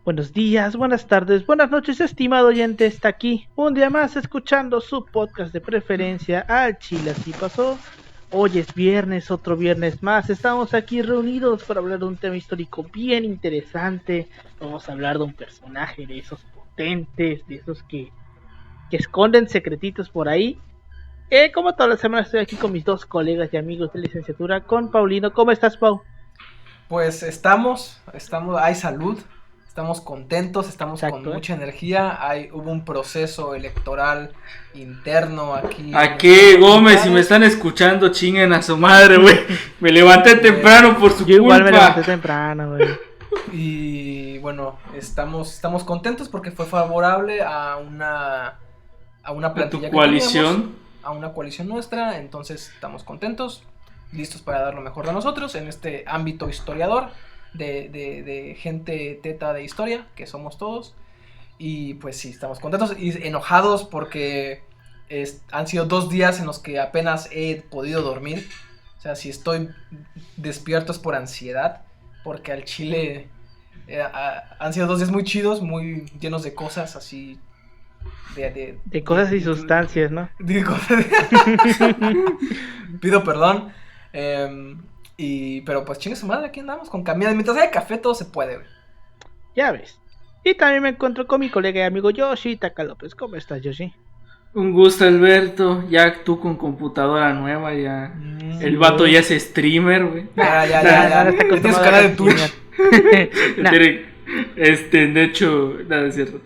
Buenos días, buenas tardes, buenas noches, estimado oyente. Está aquí un día más escuchando su podcast de preferencia al Chile. Así pasó. Hoy es viernes, otro viernes más. Estamos aquí reunidos para hablar de un tema histórico bien interesante. Vamos a hablar de un personaje de esos potentes, de esos que esconden secretitos por ahí. Como toda la semana estoy aquí con mis dos colegas y amigos de licenciatura, con Paulino. ¿Cómo estás, Pau? Pues hay salud, estamos contentos, estamos con Exacto, ¿eh? mucha energía, hubo un proceso electoral interno aquí en ¿A nuestros qué, Gómez? Si me facultades. están escuchando, chinguen a su madre, güey. Me levanté temprano por su Yo igual me levanté culpa. temprano, güey. Y bueno, estamos contentos porque fue favorable a una A tu plantilla que teníamos, coalición. a una coalición nuestra, entonces estamos contentos, listos para dar lo mejor de nosotros en este ámbito historiador, de gente teta de historia, que somos todos. Y pues sí, estamos contentos y enojados porque han sido 2 días en los que apenas he podido dormir. O sea, si estoy despierto es por ansiedad, porque al chile han sido 2 días muy chidos, muy llenos de cosas así. De cosas y sustancias, ¿no? Pido perdón. Pero pues chingue su madre, aquí andamos con cambiada. Mientras haya café, todo se puede, güey. Ya ves. Y también me encuentro con mi colega y amigo Yoshi Taka López. ¿Cómo estás, Yoshi? Un gusto, Alberto. Ya tú con computadora nueva, ya. El vato ya es streamer, güey. Ya. Está Tienes su canal de Twitch. Nah. De hecho, nada es cierto.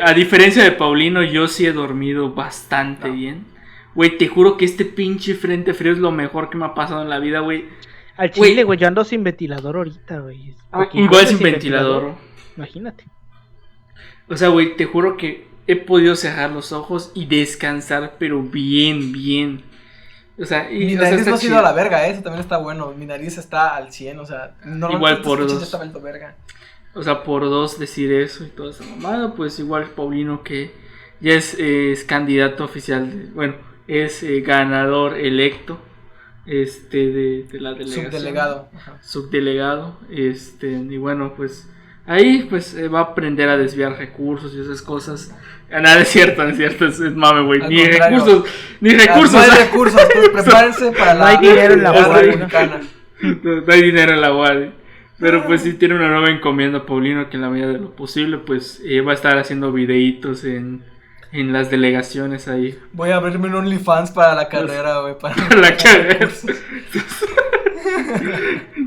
A diferencia de Paulino, yo sí he dormido bastante bien. Güey, te juro que este pinche frente frío es lo mejor que me ha pasado en la vida, güey. Al chile, güey, yo ando sin ventilador ahorita, güey. Igual sin ventilador. Imagínate. O sea, güey, te juro que he podido cerrar los ojos y descansar, pero bien. O sea, mi nariz no ha sido a la verga, eso también está bueno. Mi nariz está al 100, o sea, igual por dos. Está vuelto verga. O sea, por dos decir eso y toda esa mamada, pues igual Paulino que ya es candidato oficial, es ganador electo de la delegación. Subdelegado. Y bueno, pues ahí pues va a aprender a desviar recursos y esas cosas. Nada, es cierto, es mame, güey. Ni recursos. No hay recursos, pues prepárense para no hay dinero en la republicana. No hay dinero en la UAD. Pero pues sí tiene una nueva encomienda Paulino que en la medida de lo posible pues va a estar haciendo videitos en las delegaciones ahí. Voy a abrirme un OnlyFans para la carrera, güey. Para la carrera.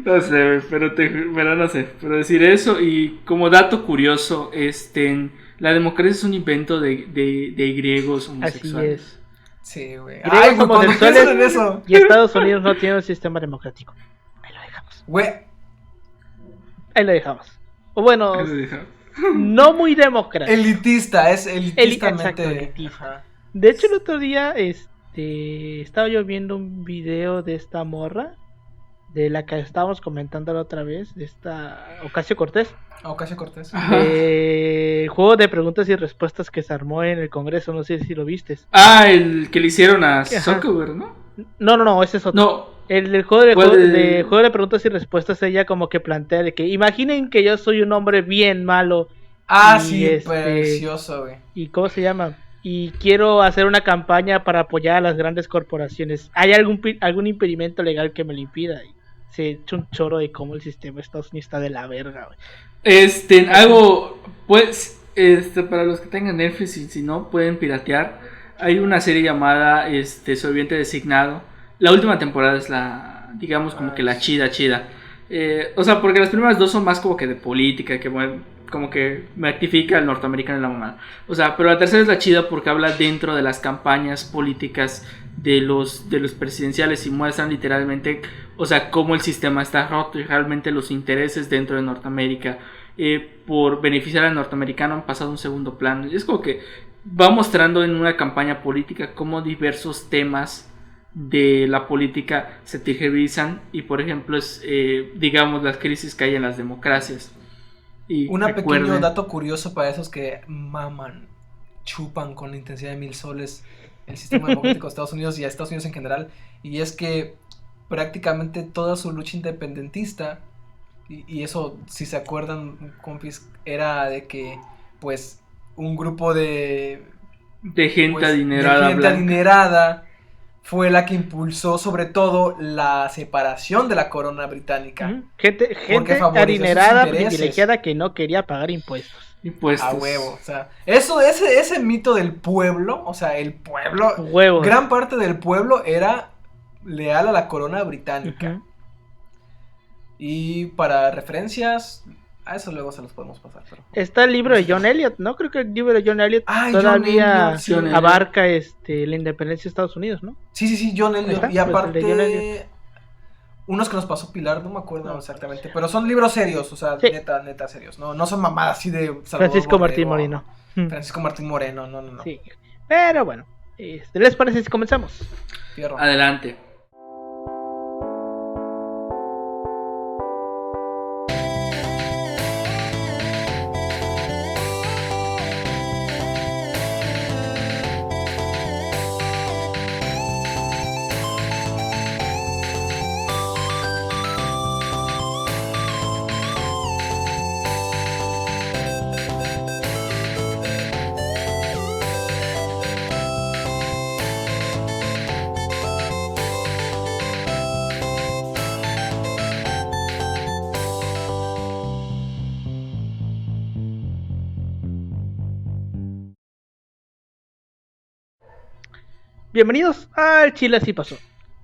No sé, pero no sé. Pero decir eso y como dato curioso, la democracia es un invento de griegos homosexuales. Así es. Sí, güey. Griegos homosexuales en eso. Y Estados Unidos no tiene un sistema democrático. Ahí lo dejamos. Güey. Ahí lo dejamos. O bueno, no muy democrático. Elitista, es elitistamente. Exacto, elitista. De hecho, el otro día estaba yo viendo un video de esta morra, de la que estábamos comentando la otra vez, de esta Ocasio-Cortez. Ocasio-Cortez. El juego de preguntas y respuestas que se armó en el Congreso, no sé si lo vistes. El que le hicieron a Zuckerberg, ¿no? No, ese es otro. No. El juego de preguntas y respuestas, ella como que plantea de que imaginen que yo soy un hombre bien malo. Sí, precioso, güey. ¿Y cómo se llama? Y quiero hacer una campaña para apoyar a las grandes corporaciones. ¿Hay algún impedimento legal que me lo impida? Y se echa un choro de cómo el sistema de Estados Unidos está de la verga, güey. Para los que tengan Netflix y si no pueden piratear, hay una serie llamada Sobreviviente Designado. La última temporada es digamos como que la chida. O sea, porque las primeras dos son más como que de política, que como que magnifica al norteamericano en la mamada. O sea, pero la tercera es la chida porque habla dentro de las campañas políticas de los presidenciales y muestran literalmente, o sea, cómo el sistema está roto y realmente los intereses dentro de Norteamérica por beneficiar al norteamericano han pasado a un segundo plano. Y es como que va mostrando en una campaña política cómo diversos temas de la política se tergiversan y por ejemplo digamos las crisis que hay en las democracias. Y pequeño dato curioso para esos que chupan con la intensidad de 1000 soles el sistema democrático de Estados Unidos y a Estados Unidos en general, y es que prácticamente toda su lucha independentista y eso, si se acuerdan, compis, era de que, pues, un grupo de gente pues, adinerada, de gente blanca. adinerada fue la que impulsó sobre todo la separación de la corona británica. Ujú. Gente favoreció sus adinerada, intereses. privilegiada que no quería pagar impuestos. Impuestos. A huevo, o sea, ese mito del pueblo, o sea, el pueblo, Huevos. gran parte del pueblo era leal a la corona británica. Ujú. Y para referencias, a eso luego se los podemos pasar. Pero... Está el libro de John Eliot, ¿no? Creo que el libro de John Eliot Ay, todavía John Eliot, sí. abarca la independencia de Estados Unidos, ¿no? Sí, John Ahí Eliot. está, Y pues, el de John aparte, Eliot. unos que nos pasó Pilar, no me acuerdo No. exactamente, pero son libros serios, o sea, Sí. neta serios. No son mamadas así de Salvador Francisco Borrego, Martín Moreno. Francisco Martín Moreno, no. Sí. Pero bueno, ¿les parece si comenzamos? Fierro. Adelante. Bienvenidos al Chile Así Pasó,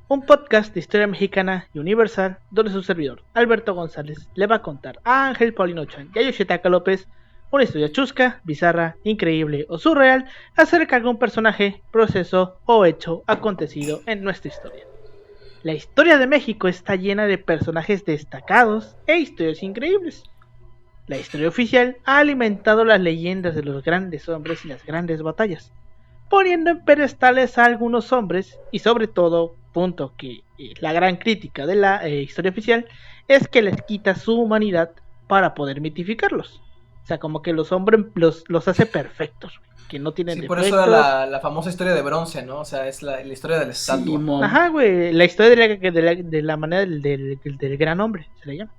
un podcast de historia mexicana y universal donde su servidor, Alberto González, le va a contar a Ángel Paulino Chan y a Yoshitaka López una historia chusca, bizarra, increíble o surreal acerca de algún personaje, proceso o hecho acontecido en nuestra historia. La historia de México está llena de personajes destacados e historias increíbles. La historia oficial ha alimentado las leyendas de los grandes hombres y las grandes batallas, poniendo en pedestales a algunos hombres y sobre todo, punto que la gran crítica de la historia oficial es que les quita su humanidad para poder mitificarlos. O sea, como que los hombres los hace perfectos, que no tienen Sí, por defectos. eso era la famosa historia de bronce, ¿no? O sea, es la historia de la estatua. Simón. Ajá, güey, la historia de la manera del gran hombre, se le llama.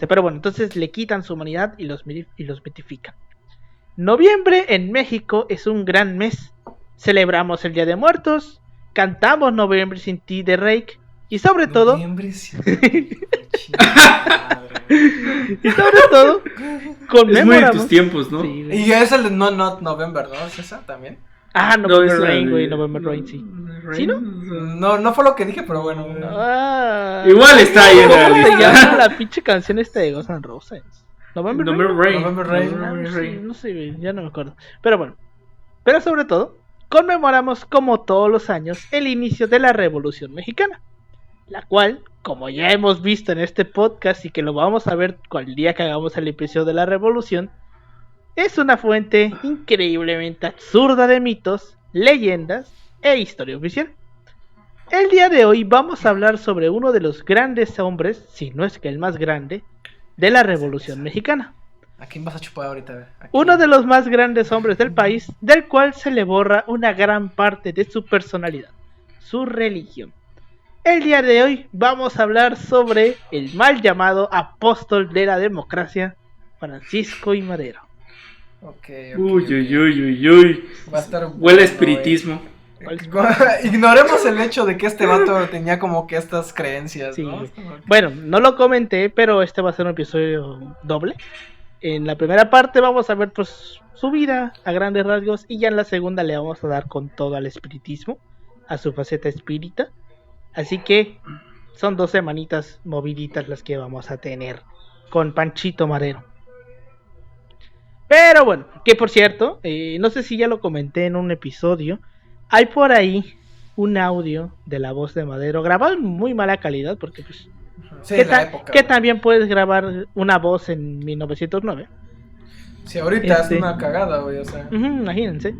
Pero bueno, entonces le quitan su humanidad y los mitifican. Noviembre en México es un gran mes. Celebramos el Día de Muertos, cantamos Noviembre sin ti de Rake y sobre todo conmemoramos. Es muy de tus tiempos, ¿no? Sí, güey. Y es el de Not November, ¿no? ¿Es esa también? Ah, November esa Rain, de- güey, November Rain, sí. ¿Sí, no? No fue lo que dije, pero bueno. Ah, Igual está ahí en ¿cómo se realidad. llama la pinche canción esta de Guns N' Roses? November Rain. November Rain. No sé, güey, ya no me acuerdo. Pero bueno, pero sobre todo, conmemoramos como todos los años el inicio de la Revolución Mexicana, la cual, como ya hemos visto en este podcast y que lo vamos a ver cual día que hagamos el episodio de la Revolución, es una fuente increíblemente absurda de mitos, leyendas e historia oficial. El día de hoy vamos a hablar sobre uno de los grandes hombres, si no es que el más grande, de la Revolución Mexicana. ¿A quién vas a chupar ahorita? A ver, ¿a quién? Uno de los más grandes hombres del país, del cual se le borra una gran parte de su personalidad, su religión. El día de hoy vamos a hablar sobre el mal llamado apóstol de la democracia, Francisco I. Madero. Ok. Uy. Va a estar Huele bueno, a espiritismo. Ignoremos el hecho de que este vato tenía como que estas creencias, Sí, ¿no? güey. Bueno, no lo comenté, pero este va a ser un episodio doble. En la primera parte vamos a ver pues su vida a grandes rasgos y ya en la segunda le vamos a dar con todo al espiritismo, a su faceta espírita. Así que son 2 semanitas moviditas las que vamos a tener con Panchito Madero. Pero bueno, que por cierto, no sé si ya lo comenté en un episodio, hay por ahí un audio de la voz de Madero grabado en muy mala calidad porque pues Sí, ¿qué, es la época. ¿qué güey. también puedes grabar una voz en 1909? Sí, ahorita Este- es una cagada, güey, o sea. Ujú, imagínense.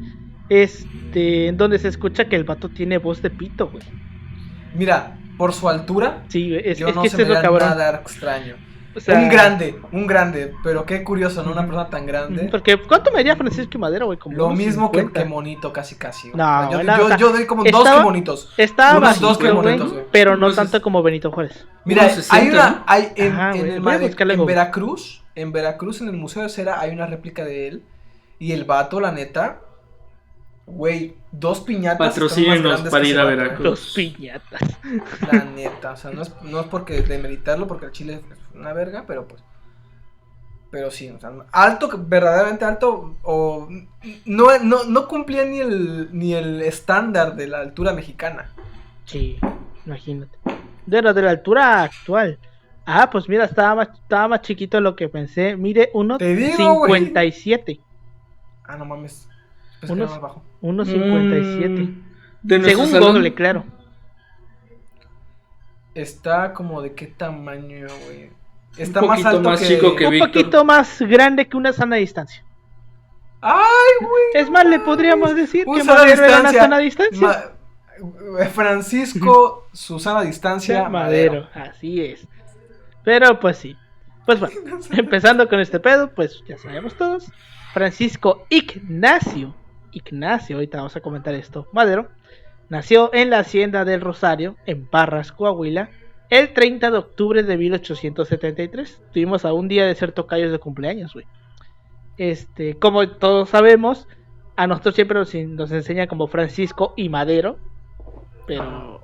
En donde se escucha que el vato tiene voz de pito, güey. Mira, por su altura, Sí, güey, es yo que no este se es me lo da cabrón. nada extraño. O sea, un grande, pero qué curioso, ¿no? Una persona tan grande. Porque, ¿cuánto medía Francisco y Madero, güey? Como Lo unos mismo 50. que Monito, casi. Güey. No, O sea, era- o sea, yo doy como estaba- dos que Monitos. Estaba Unos dos bajito, que güey, bonitos, güey. pero no Unos tanto como Benito Juárez. Mira, Unos 60, hay en Ajá, güey, el voy a Made- buscarle en Google. Veracruz, en el Museo de Cera, hay una réplica de él. Y el vato, la neta, güey, 2 piñatas. Patrocínenos están más grandes para que ir ese a vato, Veracruz. Dos piñatas. La neta, o sea, no es porque demeritarlo, porque el chile es una verga, pero pues. Pero sí, o sea, alto, verdaderamente alto, o no cumplía ni el estándar de la altura mexicana. Sí, imagínate. De la altura actual. Ah, pues mira, estaba más chiquito de lo que pensé. Mire, Te digo, güey. 1.57. Ah, no mames. Pensé que Unos- era más bajo. 1.57. De nuestro Según salón, Google, claro. Está como de qué tamaño, güey. Un Está más poquito alto más que. chico que Un Víctor. poquito más grande que una sana distancia. ¡Ay, güey! Es más, le podríamos decir Un que sana Madero era una distancia. sana distancia. Francisco, Susana Distancia, Madero, así es. Pero pues sí. Pues bueno, empezando con este pedo, pues ya sabemos todos. Francisco Ignacio, ahorita vamos a comentar esto, Madero, nació en la hacienda del Rosario, en Parras, Coahuila, el 30 de octubre de 1873. Tuvimos a un día de ser tocayos de cumpleaños, güey. Como todos sabemos, a nosotros siempre nos enseñan como Francisco y Madero, pero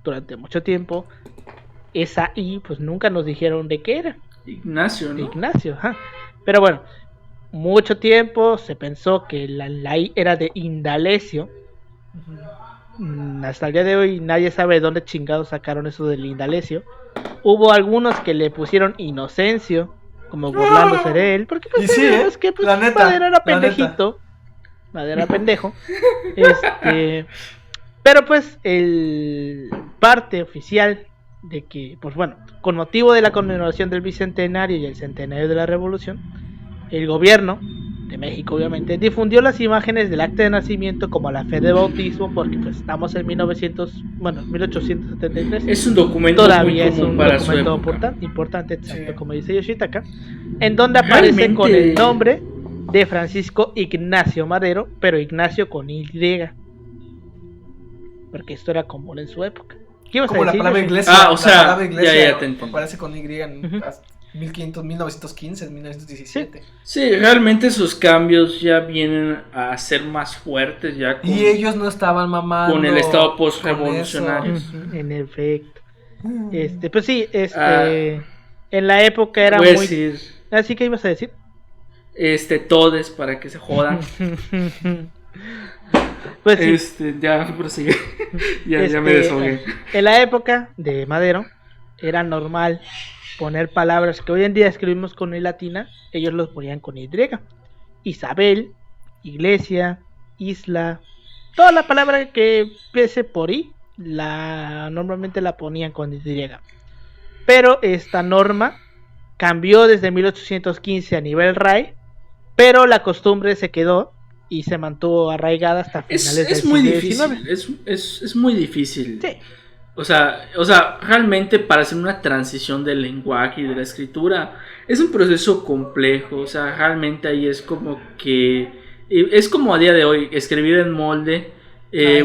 durante mucho tiempo esa I pues nunca nos dijeron de qué era. Ignacio, ¿no? Ignacio, ajá. Pero bueno, mucho tiempo se pensó que la I era de Indalecio. Hasta el día de hoy nadie sabe de dónde chingados sacaron eso del Indalecio. Hubo algunos que le pusieron Inocencio, como burlándose de él, porque pues Y sí, sabemos que pues, la neta, Madero era la pendejito. Madero era pendejo. Pero pues el parte oficial de que, pues bueno, con motivo de la conmemoración del bicentenario y el centenario de la revolución, el gobierno de México obviamente difundió las imágenes del acta de nacimiento como la fe de bautismo, porque pues estamos en 1873. Es un documento Todavía muy es común un para su documento época. importante, exacto, Sí. como dice Yoshitaka, en donde aparece Realmente- con el nombre de Francisco Ignacio Madero, pero Ignacio con Y, porque esto era común en su época. ¿Qué ibas a Como la decir, palabra Yoshi? iglesia. Ah, o sea, la palabra iglesia ya te entendí. aparece con Y en Ujú. 1915, 1917. Sí, realmente sus cambios ya vienen a ser más fuertes ya con, Y ellos no estaban mamando con el estado con post-revolucionario. eso. Ujú, en efecto. Pues sí, Ah. en la época era Voy a muy... decir, ¿Así que ibas a decir? todes para que se jodan. Pues sí. Ya prosigue. ya me deshogué. En la época de Madero era normal poner palabras que hoy en día escribimos con I latina, ellos los ponían con Y. Isabel, iglesia, isla, toda la palabra que empiece por I, normalmente la ponían con Y. Pero esta norma cambió desde 1815 a nivel RAE, pero la costumbre se quedó y se mantuvo arraigada hasta finales del Es muy siglo difícil. XIX. Es muy difícil. Sí. O sea, realmente para hacer una transición del lenguaje y de la escritura es un proceso complejo. O sea, realmente ahí es como que es como a día de hoy escribir en molde.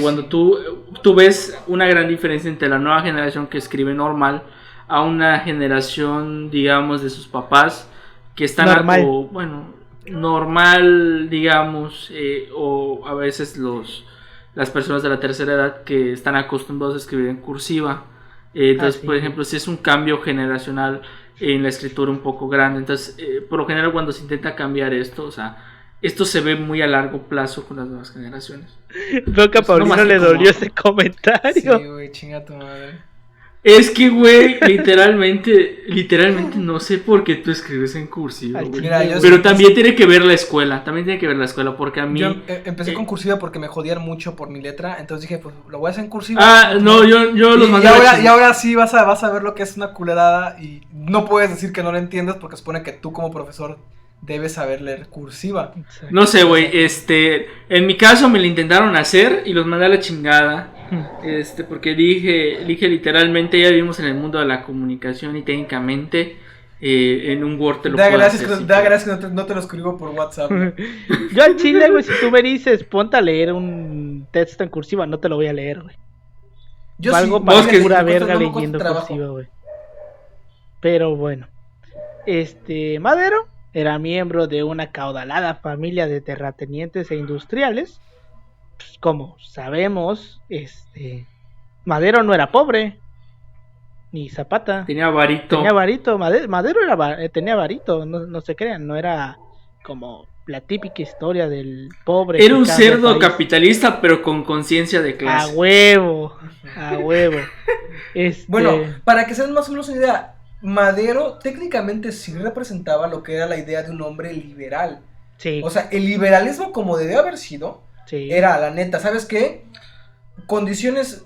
Cuando sí. tú ves una gran diferencia entre la nueva generación que escribe normal a una generación, digamos, de sus papás que están Normal. algo, bueno, normal, digamos, o a veces las personas de la tercera edad que están acostumbrados a escribir en cursiva. Entonces, sí. por ejemplo, si es un cambio generacional en la escritura un poco grande. Entonces, por lo general, cuando se intenta cambiar esto, o sea, esto se ve muy a largo plazo con las nuevas generaciones. Creo que a Pues, Paulino no más le que como- dolió ese comentario. Sí, güey, chinga tu madre. Es que, güey, literalmente no sé por qué tú escribes en cursiva, Al güey. Mira, yo Pero sí- también tiene que ver la escuela, porque a mí... Yo empecé con cursiva porque me jodían mucho por mi letra, entonces dije, pues lo voy a hacer en cursiva. Ah, no, yo los mandé a la y chingada. ahora sí vas a ver lo que es una culerada y no puedes decir que no lo entiendas porque supone que tú como profesor debes saber leer cursiva. Exacto. No sé, güey, en mi caso me lo intentaron hacer y los mandé a la chingada. Porque dije literalmente, ya vivimos en el mundo de la comunicación y técnicamente en un Word te lo Da puedo gracias hacer. que, da gracias que no te lo escribo por WhatsApp. ¿No? Yo al chile, güey, si tú me dices, ponte a leer un texto en cursiva, no te lo voy a leer, güey. Yo Valgo sí, para vos que pura me cuesta- verga no me cuesta leyendo trabajo. cursiva, güey. Pero bueno. Madero era miembro de una acaudalada familia de terratenientes e industriales. Pues, como sabemos, Madero no era pobre, ni Zapata. Tenía varito. Tenía varito. Madero tenía varito, no se crean, no era como la típica historia del pobre. Era que un cambia el cerdo país. capitalista, pero con conciencia de A clase. huevo, a huevo. Bueno, para que se den más o menos una idea, Madero técnicamente sí representaba lo que era la idea de un hombre liberal. sí, O sea, el liberalismo como debió haber sido, sí. era la neta, ¿sabes qué? Condiciones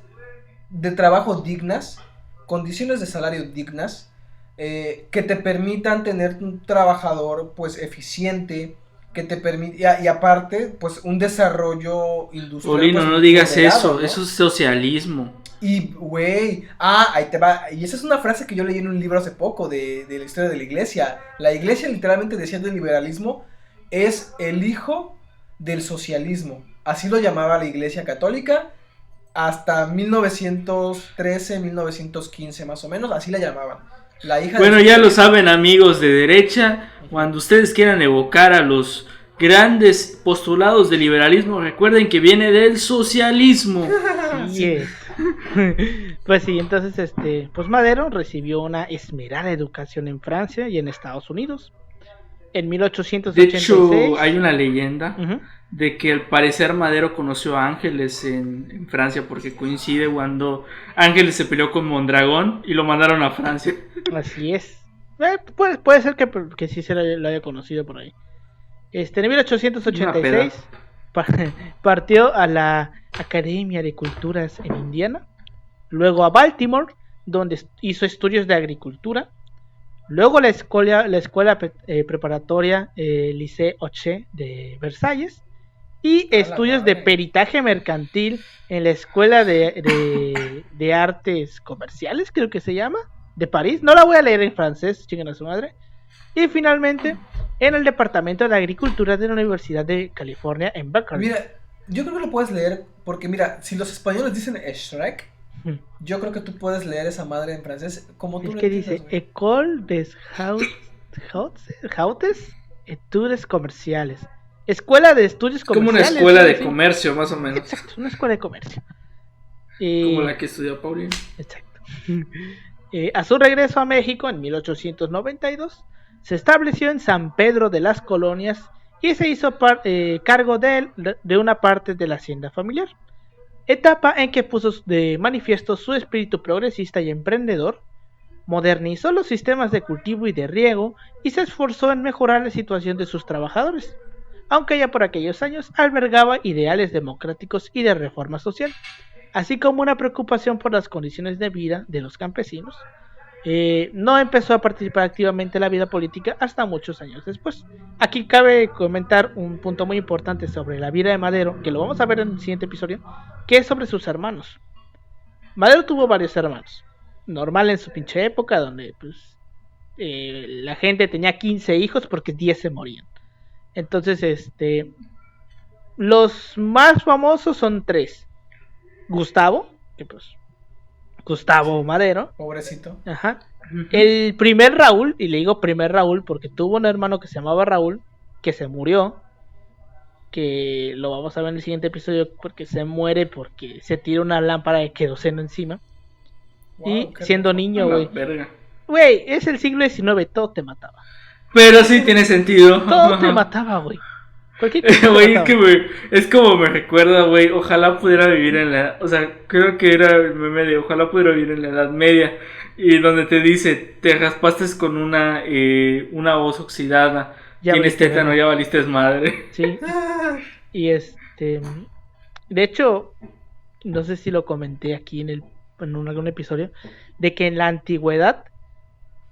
de trabajo dignas, condiciones de salario dignas, que te permitan tener un trabajador pues eficiente, que te permita, y aparte pues un desarrollo industrial. Polino, pues, no digas moderado, eso, ¿no? eso es socialismo. Y, güey, ahí te va. Y esa es una frase que yo leí en un libro hace poco de la historia de la iglesia. La iglesia literalmente decía del liberalismo es el hijo del socialismo. Así lo llamaba la iglesia católica hasta 1913, 1915 más o menos. Así la llamaban. La hija Bueno, del ya lo socialismo. saben, amigos de derecha, cuando ustedes quieran evocar a los grandes postulados del liberalismo, recuerden que viene del socialismo. Sí es. Pues sí, entonces pues Madero recibió una esmerada educación en Francia y en Estados Unidos. En De 1886. hecho, hay una leyenda Ujú. de que al parecer Madero conoció a Ángeles en Francia porque coincide cuando Ángeles se peleó con Mondragón y lo mandaron a Francia. Así es. Puede ser que sí lo haya conocido por ahí. En 1886 partió a la Academia de Culturas en Indiana, luego a Baltimore, donde hizo estudios de agricultura, luego la escuela preparatoria Lycée Oche de Versalles y estudios de madre. peritaje mercantil en la Escuela de Artes Comerciales, creo que se llama, de París. No la voy a leer en francés, chinguen a su madre. Y finalmente en el Departamento de Agricultura de la Universidad de California en Berkeley. Mira, yo creo que lo puedes leer porque mira, si los españoles dicen Shrek, yo creo que tú puedes leer esa madre en francés como tú Es lo que entiendas, dice güey. École des Hautes Etudes Comerciales. Escuela de Estudios Como una Comerciales. escuela de sí. comercio, más o menos. Exacto, una escuela de comercio. Como la que estudió Paulino. Exacto. A su regreso a México en 1892, se estableció en San Pedro de las Colonias y se hizo cargo de una parte de la hacienda familiar. Etapa en que puso de manifiesto su espíritu progresista y emprendedor, modernizó los sistemas de cultivo y de riego y se esforzó en mejorar la situación de sus trabajadores, aunque ya por aquellos años albergaba ideales democráticos y de reforma social, así como una preocupación por las condiciones de vida de los campesinos. No empezó a participar activamente en la vida política hasta muchos años después. Aquí cabe comentar un punto muy importante sobre la vida de Madero, que lo vamos a ver en el siguiente episodio, que es sobre sus hermanos. Madero tuvo varios hermanos, normal en su pinche época, donde pues la gente tenía 15 hijos porque 10 se morían. Entonces, los más famosos son 3. Gustavo, que pues Gustavo Madero. Pobrecito. Ajá. El primer Raúl, y le digo primer Raúl porque tuvo un hermano que se llamaba Raúl, que se murió, que lo vamos a ver en el siguiente episodio porque se muere porque se tira una lámpara de queroseno encima. Wow, Y qué siendo rico. niño, La güey. verga. Güey, es el siglo XIX, todo te mataba. Pero sí tiene sentido. Todo te mataba, güey. Cualquier cosa te Güey, es mataba. que es como me recuerda, güey, ojalá pudiera vivir en la, o sea, creo que era el meme de ojalá pudiera vivir en la Edad Media, y donde te dice, te raspaste con una voz oxidada, Ya tienes valiste tétano, verga. ya valiste madre. Sí. Ah, Y de hecho, no sé si lo comenté aquí en algún episodio, de que en la antigüedad,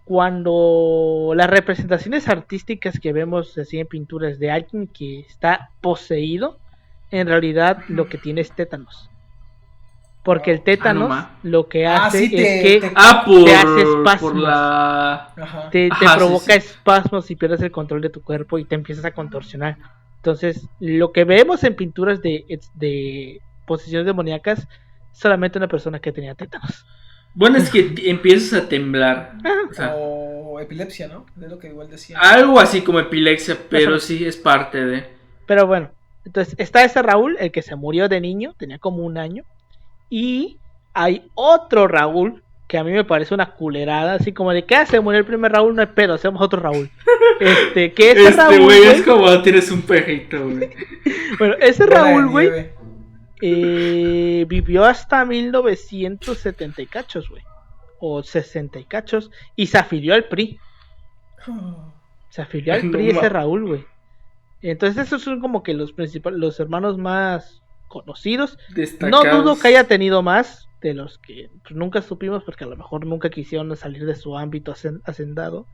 cuando las representaciones artísticas que vemos así en pinturas de alguien que está poseído, en realidad lo que tiene es tétanos. Porque el tétanos lo que hace sí, es que te te hace espasmos. por la... Ajá. Te Ajá, provoca sí, sí. espasmos y pierdes el control de tu cuerpo y te empiezas a contorsionar. Entonces, lo que vemos en pinturas de posesiones demoníacas, solamente una persona que tenía tétanos. Bueno, es que empiezas a temblar. O sea, O epilepsia, ¿no? Es lo que igual decía. algo así como epilepsia, pero Eso. sí es parte de... Pero bueno, entonces está ese Raúl, el que se murió de niño, tenía como 1 año. Y hay otro Raúl, que a mí me parece una culerada, así como de que se murió el primer Raúl, no hay pedo, hacemos otro Raúl. Que ese Raúl, güey, güey, es como tienes un perrito, güey. bueno, ese Bola de Raúl, güey, nieve. vivió hasta 1970 y cachos, güey. O 60 y cachos. Y se afilió al PRI. Se afilió al No PRI ese mames. Raúl, güey. Entonces esos son como que los principales, los hermanos más conocidos. No Destacados. dudo que haya tenido más de los que pues, nunca supimos, porque a lo mejor nunca quisieron salir de su ámbito hacendado.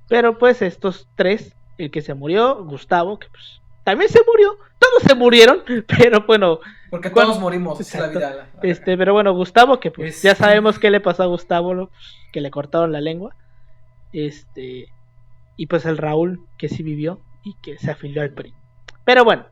Pero pues estos 3, el que se murió, Gustavo, que pues también se murió, todos se murieron, pero bueno. Porque todos morimos, Exacto. es la vida. Pero bueno, Gustavo, que pues Es- ya sabemos qué le pasó a Gustavo, ¿no? Pues, que le cortaron la lengua. Y pues el Raúl, que sí vivió y que se afilió al PRI. Pero bueno,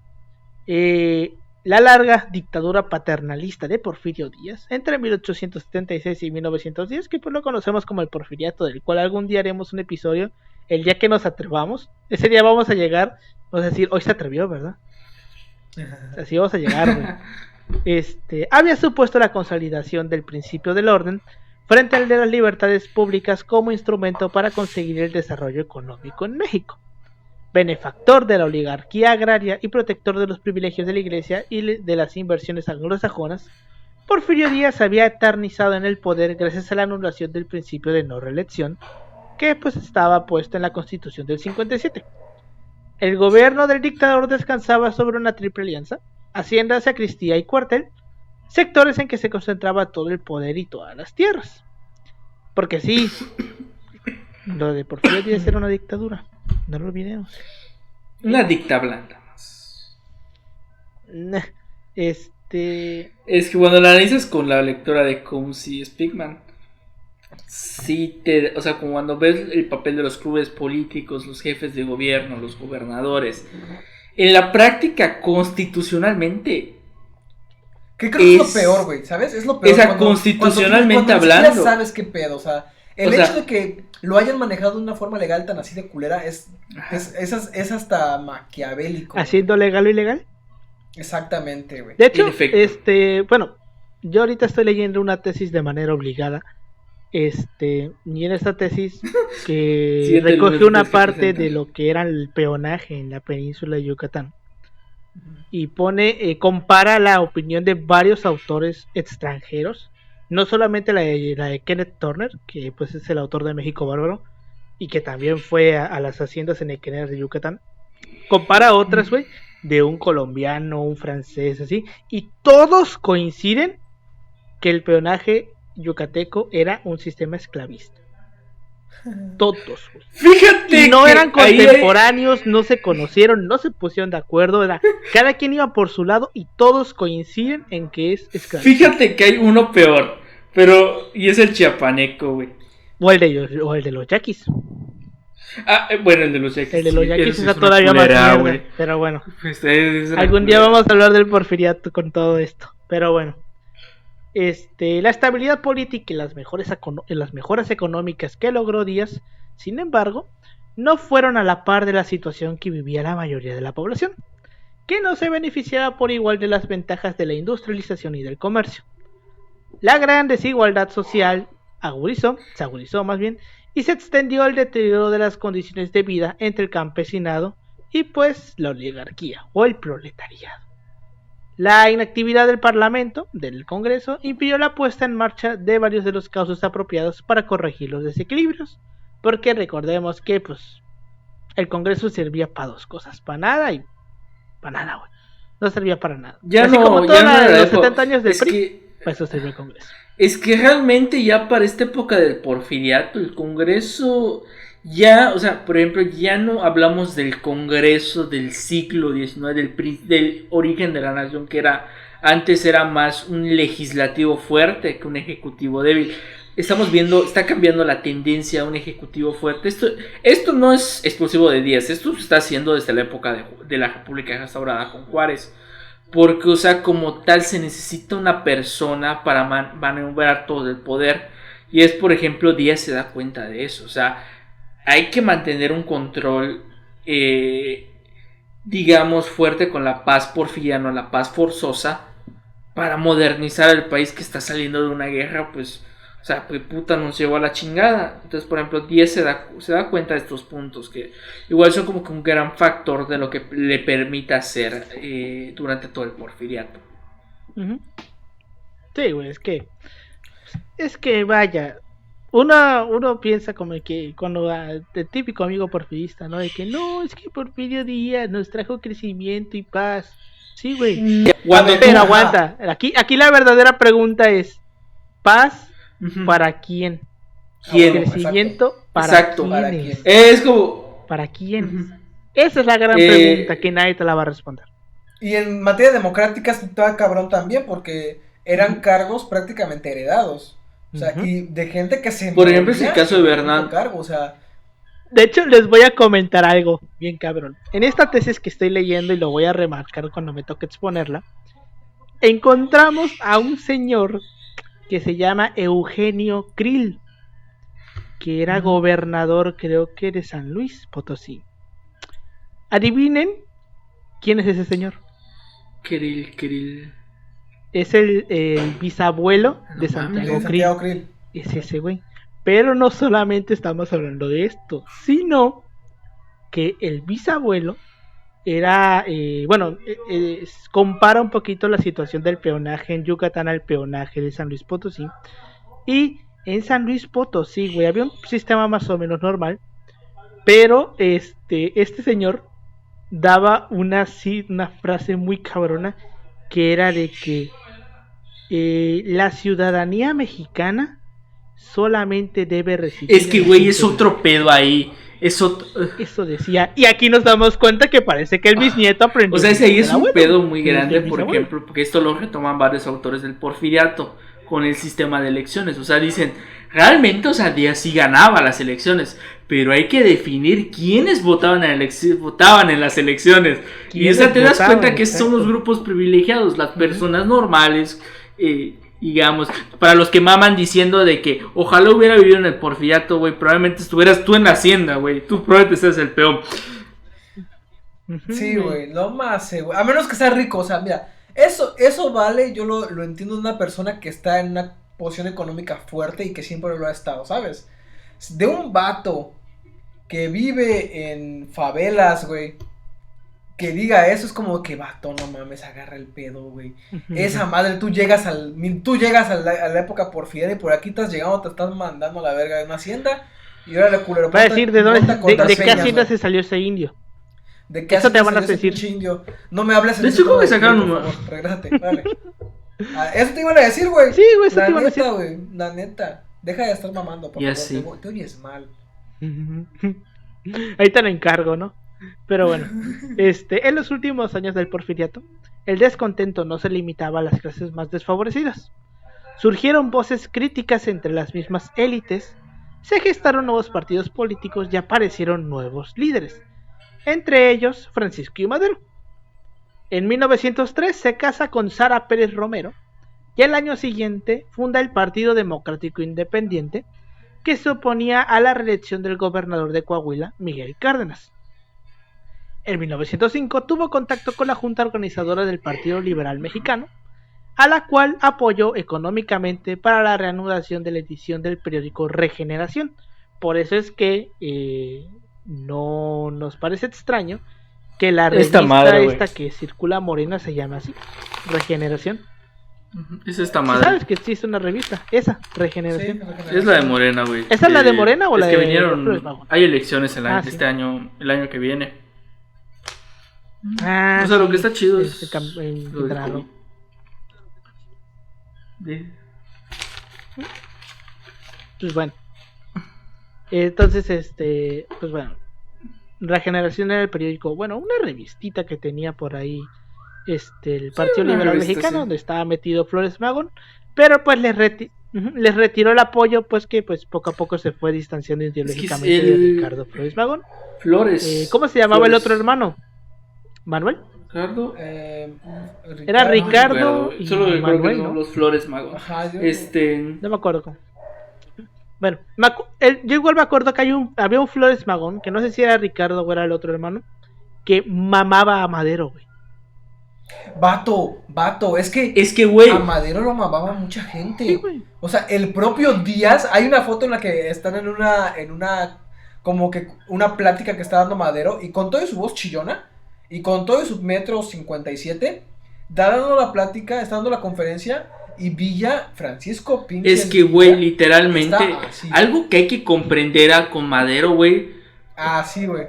la larga dictadura paternalista de Porfirio Díaz entre 1876 y 1910, que pues lo conocemos como el Porfiriato, del cual algún día haremos un episodio, el día que nos atrevamos. Ese día vamos a llegar, vamos a decir, hoy se atrevió, ¿verdad? Así vamos a llegar, güey. Había supuesto la consolidación del principio del orden frente al de las libertades públicas como instrumento para conseguir el desarrollo económico en México. Benefactor de la oligarquía agraria y protector de los privilegios de la iglesia y de las inversiones anglosajonas, Porfirio Díaz había eternizado en el poder gracias a la anulación del principio de no reelección, que pues estaba puesto en la Constitución del 57. El gobierno del dictador descansaba sobre una triple alianza: hacienda, sacristía y cuartel, sectores en que se concentraba todo el poder y todas las tierras. Porque sí, lo de Porfirio Díaz era una dictadura, no lo olvidemos. Una dicta blanda más. Es que cuando la analizas con la lectura de Combs y Speakman, sí o sea, como cuando ves el papel de los clubes políticos, los jefes de gobierno, los gobernadores, en la práctica constitucionalmente, Que creo que es lo peor, güey, ¿sabes? Es lo peor. O sea, constitucionalmente cuando hablando. ya sabes qué pedo, o sea, el hecho de que lo hayan manejado de una forma legal tan así de culera es hasta maquiavélico. ¿Haciendo legal o ilegal? Exactamente, güey. De hecho, bueno, yo ahorita estoy leyendo una tesis de manera obligada. Y en esta tesis que recoge una parte de lo que era el peonaje en la península de Yucatán. Y compara la opinión de varios autores extranjeros, no solamente la de Kenneth Turner, que pues es el autor de México Bárbaro, y que también fue a las haciendas en Equeneras de Yucatán. Compara otras, güey, de un colombiano, un francés, así, y todos coinciden que el peonaje yucateco era un sistema esclavista. Todos, güey. Fíjate, y no eran contemporáneos, no se conocieron, no se pusieron de acuerdo, cada quien iba por su lado y todos coinciden en que es esclavista. Fíjate que hay uno peor, y es el chiapaneco, güey. O el de los yaquis. Bueno, el de los yaquis. El de los yaquis es todavía más mierda, pero bueno. Algún día vamos a hablar del porfiriato con todo esto, pero bueno. La estabilidad política y las mejoras económicas que logró Díaz, sin embargo, no fueron a la par de la situación que vivía la mayoría de la población, que no se beneficiaba por igual de las ventajas de la industrialización y del comercio. La gran desigualdad social se agudizó más bien, y se extendió el deterioro de las condiciones de vida entre el campesinado y pues la oligarquía o el proletariado. La inactividad del Parlamento, del Congreso, impidió la puesta en marcha de varios de los cauces apropiados para corregir los desequilibrios, porque recordemos que pues el Congreso servía para dos cosas, para nada y para nada, güey. No servía para nada. Así como todos los 70 años del PRI, para eso servía el Congreso. Es que realmente ya para esta época del porfiriato, el Congreso ya, o sea, por ejemplo, ya no hablamos del Congreso del siglo XIX, del origen de la nación, que era Antes era más un legislativo fuerte que un ejecutivo débil. Estamos viendo, está cambiando la tendencia a un ejecutivo fuerte. Esto no es exclusivo de Díaz, esto se está haciendo desde la época de la República restaurada con Juárez. Porque, o sea, como tal se necesita una persona para maniobrar todo el poder. Y es, por ejemplo, Díaz se da cuenta de eso. O sea, hay que mantener un control, digamos, fuerte con la paz porfiriana, la paz forzosa, para modernizar el país que está saliendo de una guerra, pues, o sea, pues puta, nos llevó a la chingada. Entonces, por ejemplo, Díaz se da cuenta de estos puntos que igual son como que un gran factor de lo que le permite hacer durante todo el porfiriato. Uh-huh. Sí, güey, es que vaya, uno piensa como que cuando el típico amigo porfirista, ¿no? De que no, es que Porfirio Díaz nos trajo crecimiento y paz. Sí, güey. Pero aguanta, aquí la verdadera pregunta es, ¿paz para quién? Crecimiento para quién. Es como... ¿Para quién? Esa es la gran pregunta que nadie te la va a responder. Y en materia democrática estaba cabrón también, porque eran cargos prácticamente heredados. O sea, y de gente que se... Por ejemplo, es el caso de Bernal. O sea... De hecho, les voy a comentar algo bien cabrón. En esta tesis que estoy leyendo, y lo voy a remarcar cuando me toque exponerla, encontramos a un señor que se llama Eugenio Krill, que era gobernador, creo que de San Luis Potosí. Adivinen quién es ese señor. Krill. Es el bisabuelo de Santiago Krill. Es ese güey. Pero no solamente estamos hablando de esto, sino que el bisabuelo era, compara un poquito la situación del peonaje en Yucatán al peonaje de San Luis Potosí. Y en San Luis Potosí, güey, había un sistema más o menos normal, pero este señor daba una frase muy cabrona, que era de que la ciudadanía mexicana solamente debe recibir... Es que, güey, es otro pedo ahí. Eso decía. Y aquí nos damos cuenta que parece que el bisnieto aprendió. O sea, ese ahí es un pedo muy grande, por ejemplo, porque esto lo retoman varios autores del porfiriato con el sistema de elecciones. O sea, dicen, realmente, o sea, Díaz sí ganaba las elecciones, pero hay que definir quiénes votaban en las elecciones. Y o sea, te das cuenta que son los grupos privilegiados, las personas normales, digamos, para los que maman diciendo de que ojalá hubiera vivido en el porfiriato, güey, probablemente estuvieras tú en la hacienda, güey, tú probablemente seas el peón. Sí, güey, lo más, güey, a menos que sea rico, o sea, mira, eso vale, yo lo entiendo de una persona que está en una posición económica fuerte y que siempre lo ha estado, ¿sabes? De un vato que vive en favelas, güey, que diga eso, es como que vato, no mames, agarra el pedo, güey. Esa madre, tú llegas a la época porfiriana y por aquí estás llegando, te estás mandando a la verga de una hacienda. Y ahora la culero. Va a decir de qué hacienda se salió ese indio. ¿De qué hacienda se salió ese pinche indio? No me hables de eso, ¿cómo me sacaron? Por favor, regrésate, dale. Eso te iban a decir, güey. Sí, güey, eso te iban a decir. Güey, la neta, deja de estar mamando, por favor. Sí. Te oyes mal. Ahí te lo encargo, ¿no? Pero bueno, en los últimos años del porfiriato, el descontento no se limitaba a las clases más desfavorecidas. Surgieron voces críticas entre las mismas élites, se gestaron nuevos partidos políticos y aparecieron nuevos líderes, entre ellos Francisco I. Madero. En 1903 se casa con Sara Pérez Romero y al año siguiente funda el Partido Democrático Independiente, que se oponía a la reelección del gobernador de Coahuila, Miguel Cárdenas. En 1905 tuvo contacto con la junta organizadora del Partido Liberal Mexicano, a la cual apoyó económicamente para la reanudación de la edición del periódico Regeneración. Por eso es que no nos parece extraño que la revista esta que circula morena se llama así, Regeneración. Es esta madre. ¿Sabes que existe una revista? Esa, Regeneración. Sí, es la de Morena, güey. ¿Esa es la de Morena o la de...? Es que vinieron... Hay elecciones este año, el año que viene. O sea, lo que está chido es... Pues bueno. Entonces, pues bueno. Regeneración era el periódico, bueno, una revistita que tenía por ahí el Partido una Liberal revista, Mexicano, sí. donde estaba metido Flores Magón, pero pues les retiró el apoyo, pues que pues poco a poco se fue distanciando ideológicamente de Ricardo Flores Magón. Flores. ¿Cómo se llamaba el Flores. otro hermano? ¿Manuel? Ricardo. Era Ricardo No recuerdo, y solo recuerdo que Manuel, son ¿no? los Flores Magón. Ajá, yo- No me acuerdo cómo. Bueno, yo igual me acuerdo que había un Flores Magón, que no sé si era Ricardo o era el otro hermano, que mamaba a Madero, güey. Vato, es que güey. a Madero lo mamaba mucha gente. Sí, güey. O sea, el propio Díaz, hay una foto en la que están en una, como que una plática que está dando Madero, y con toda su voz chillona, y con todo su 1.57 m, dando la plática, está dando la conferencia, y Villa Francisco pinche. Es que, güey, literalmente, está así. algo que hay que comprender con Madero, güey, Ah, sí, güey.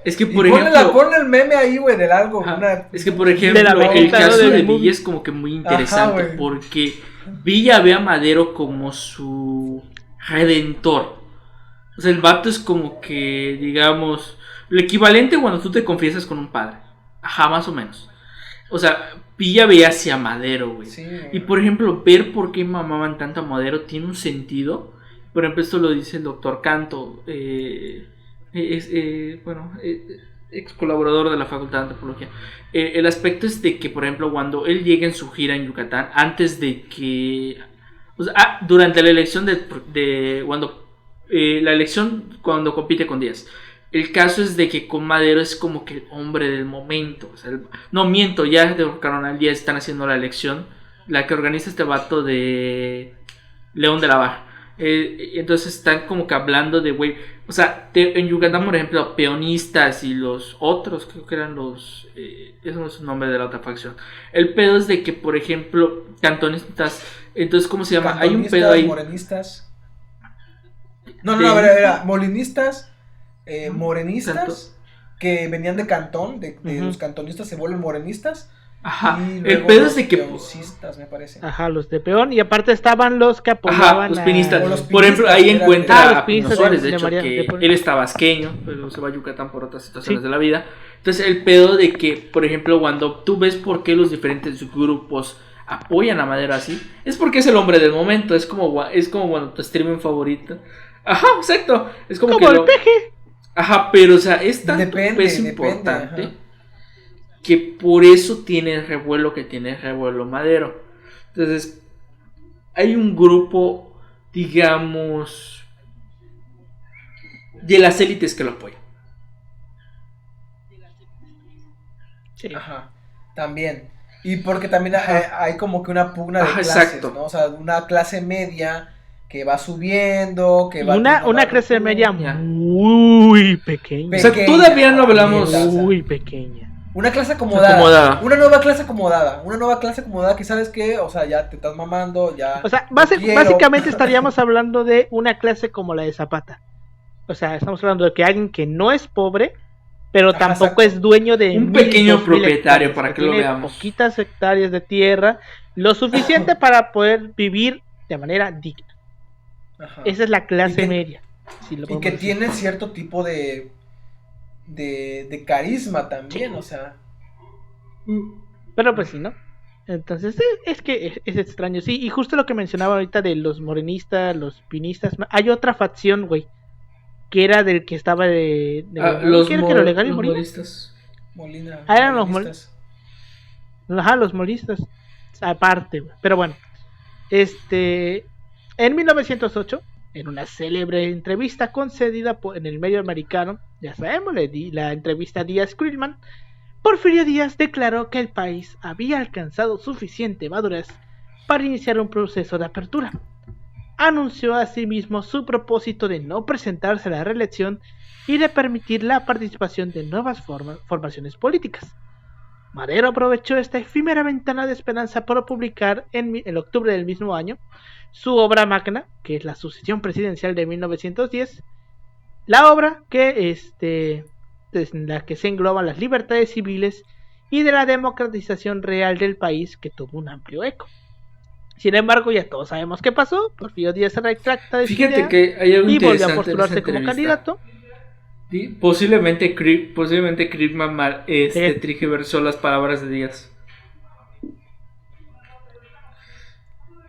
es que, Y por ejemplo... ponle el meme ahí, güey, del algo. Ajá, es que, por De ejemplo, la el venta, ¿no? caso del de movie. Villa es como que muy interesante, güey. porque Villa ve a Madero como su redentor. O sea, el vato es como que, digamos, lo equivalente cuando tú te confiesas con un padre. Ajá, más o menos. O sea, Villa veía hacia Madero, güey. Sí, Y por ejemplo, ver por qué mamaban tanto a Madero tiene un sentido. Por ejemplo, esto lo dice el doctor Canto, ex colaborador de la Facultad de Antropología. El aspecto es de que, por ejemplo, cuando él llega en su gira en Yucatán, antes de que... O sea, durante la elección la elección cuando compite con Díaz. El caso es de que con Madero es como que el hombre del momento. O sea, no miento, ya derrocaron al Díaz, están haciendo la elección. La que organiza este vato de León de la Barra. Entonces están como que hablando de, güey, o sea, en Yucatán, por ejemplo, peonistas y los otros, creo que eran los, eso no es el nombre de la otra facción. El pedo es de que, por ejemplo, cantonistas, entonces, ¿cómo se llama? Hay un pedo ahí. Morenistas. No, a ver, era molinistas, morenistas, que venían de Cantón, de los cantonistas se vuelven morenistas. Ajá, Y el luego pedo los es de que... peoncistas, me parece. Ajá, los de peón, y aparte estaban los que apoyaban Ajá, los pinistas. O los Por ejemplo, pinistas, ahí eran encuentra los a Pino pinistas Suárez, de de hecho, María, que de Puebla. él es tabasqueño, pero se va a Yucatán por otras situaciones Sí. de la vida. Entonces, el pedo de que, por ejemplo, cuando tú ves por qué los diferentes grupos apoyan a Madero así, es porque es el hombre del momento, es como cuando tu streamer favorito. Ajá, exacto. Es como que el peje. Ajá, pero o sea, es tanto Depende, peso depende, importante ajá. que por eso tiene el revuelo que tiene el revuelo Madero. Entonces, hay un grupo, digamos, de las élites que lo apoyan. Sí. Ajá, también. Y porque también hay como que una pugna de Ajá, clases, exacto. ¿no? O sea, una clase media que va subiendo, que va... Una clase media Ya. muy pequeña. O sea, Pequeña, todavía no hablamos... neta. Muy pequeña. Una clase acomodada. Acomodada. Una nueva clase acomodada. Una nueva clase acomodada que, ¿sabes qué? O sea, ya te estás mamando, ya... O sea, no quiero. básicamente estaríamos hablando de una clase como la de Zapata. O sea, estamos hablando de que alguien que no es pobre, pero Ajá, tampoco exacto. es dueño de Un 1,000, pequeño 2,000 propietario, hectáreas, para que lo tiene veamos. poquitas hectáreas de tierra, lo suficiente para poder vivir de manera digna. Ajá. Esa es la clase Y que- media. si lo Y podemos que decir. tiene cierto tipo de carisma también, o sea... Pero pues sí, ¿no? Entonces es que es extraño, sí. Y justo lo que mencionaba ahorita de los morenistas, los pinistas, hay otra facción, güey, que era del que estaba de los ¿qué era que era legal y los Molina? moristas. Molina. Eran los molinistas. Ajá, los moristas. Aparte, güey. Pero bueno. En 1908, en una célebre entrevista concedida en el medio americano, ya sabemos, la entrevista a Díaz Krillman, Porfirio Díaz declaró que el país había alcanzado suficiente madurez para iniciar un proceso de apertura. Anunció asimismo su propósito de no presentarse a la reelección y de permitir la participación de nuevas formaciones políticas. Madero aprovechó esta efímera ventana de esperanza para publicar en octubre del mismo año su obra magna, que es la sucesión presidencial de 1910, la obra que en la que se engloban las libertades civiles y de la democratización real del país, que tuvo un amplio eco. Sin embargo, ya todos sabemos qué pasó. Porfirio Díaz se retracta de su Fíjate idea que hay algo y volvió a interesante en postularse esa como entrevista. candidato. Posiblemente Krillman tergiversó las palabras de Díaz.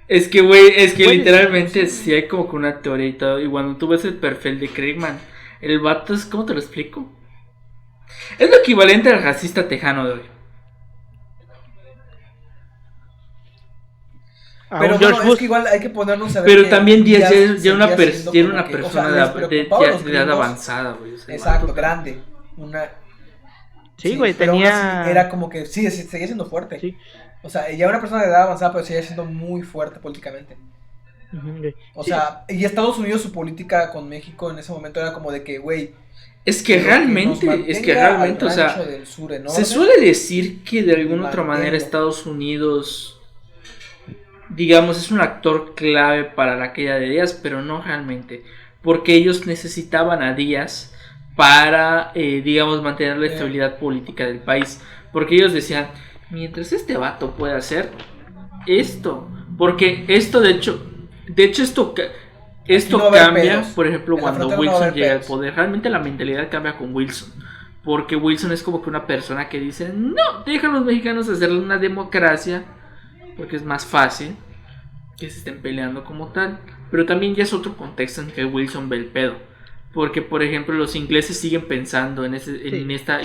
Es que, güey, es que Puede literalmente sí hay como que una teoría y todo. Y cuando tú ves el perfil de Krigman, el vato es, ¿cómo te lo explico? Es lo equivalente al racista tejano de hoy. A Pero un bueno, George es Bush. que igual hay que ponernos a ver. Pero que también Díaz ya seguía una, siendo ya era como una que, o persona sea, les de preocupaba a los edad gringos. avanzada, güey. O sea, Exacto, vato. grande. Una. Sí, güey, pero aún así tenía. era como que sí, seguía siendo fuerte. Sí. O sea, ya una persona de edad avanzada, pero seguía siendo muy fuerte políticamente. Ujú, güey. O Sí, sea, y Estados Unidos, su política con México en ese momento era como de que, güey, Es que nos realmente, mantenga o al sea, rancho del sur en se orden. suele decir que de alguna otra manera Manténlo. Estados Unidos, digamos, es un actor clave para la caída de Díaz, pero no realmente, porque ellos necesitaban a Díaz para, digamos, mantener la estabilidad política del país, porque ellos decían, mientras este vato pueda hacer esto, porque esto de hecho esto no va a haber cambia, pedos. por ejemplo, En la cuando frontera no va a Wilson haber llega al pedos. poder, realmente la mentalidad cambia con Wilson. Porque Wilson es como que una persona que dice, no, deja a los mexicanos hacerle una democracia, porque es más fácil que se estén peleando como tal. Pero también ya es otro contexto en que Wilson ve el pedo. Porque, por ejemplo, los ingleses siguen pensando en esta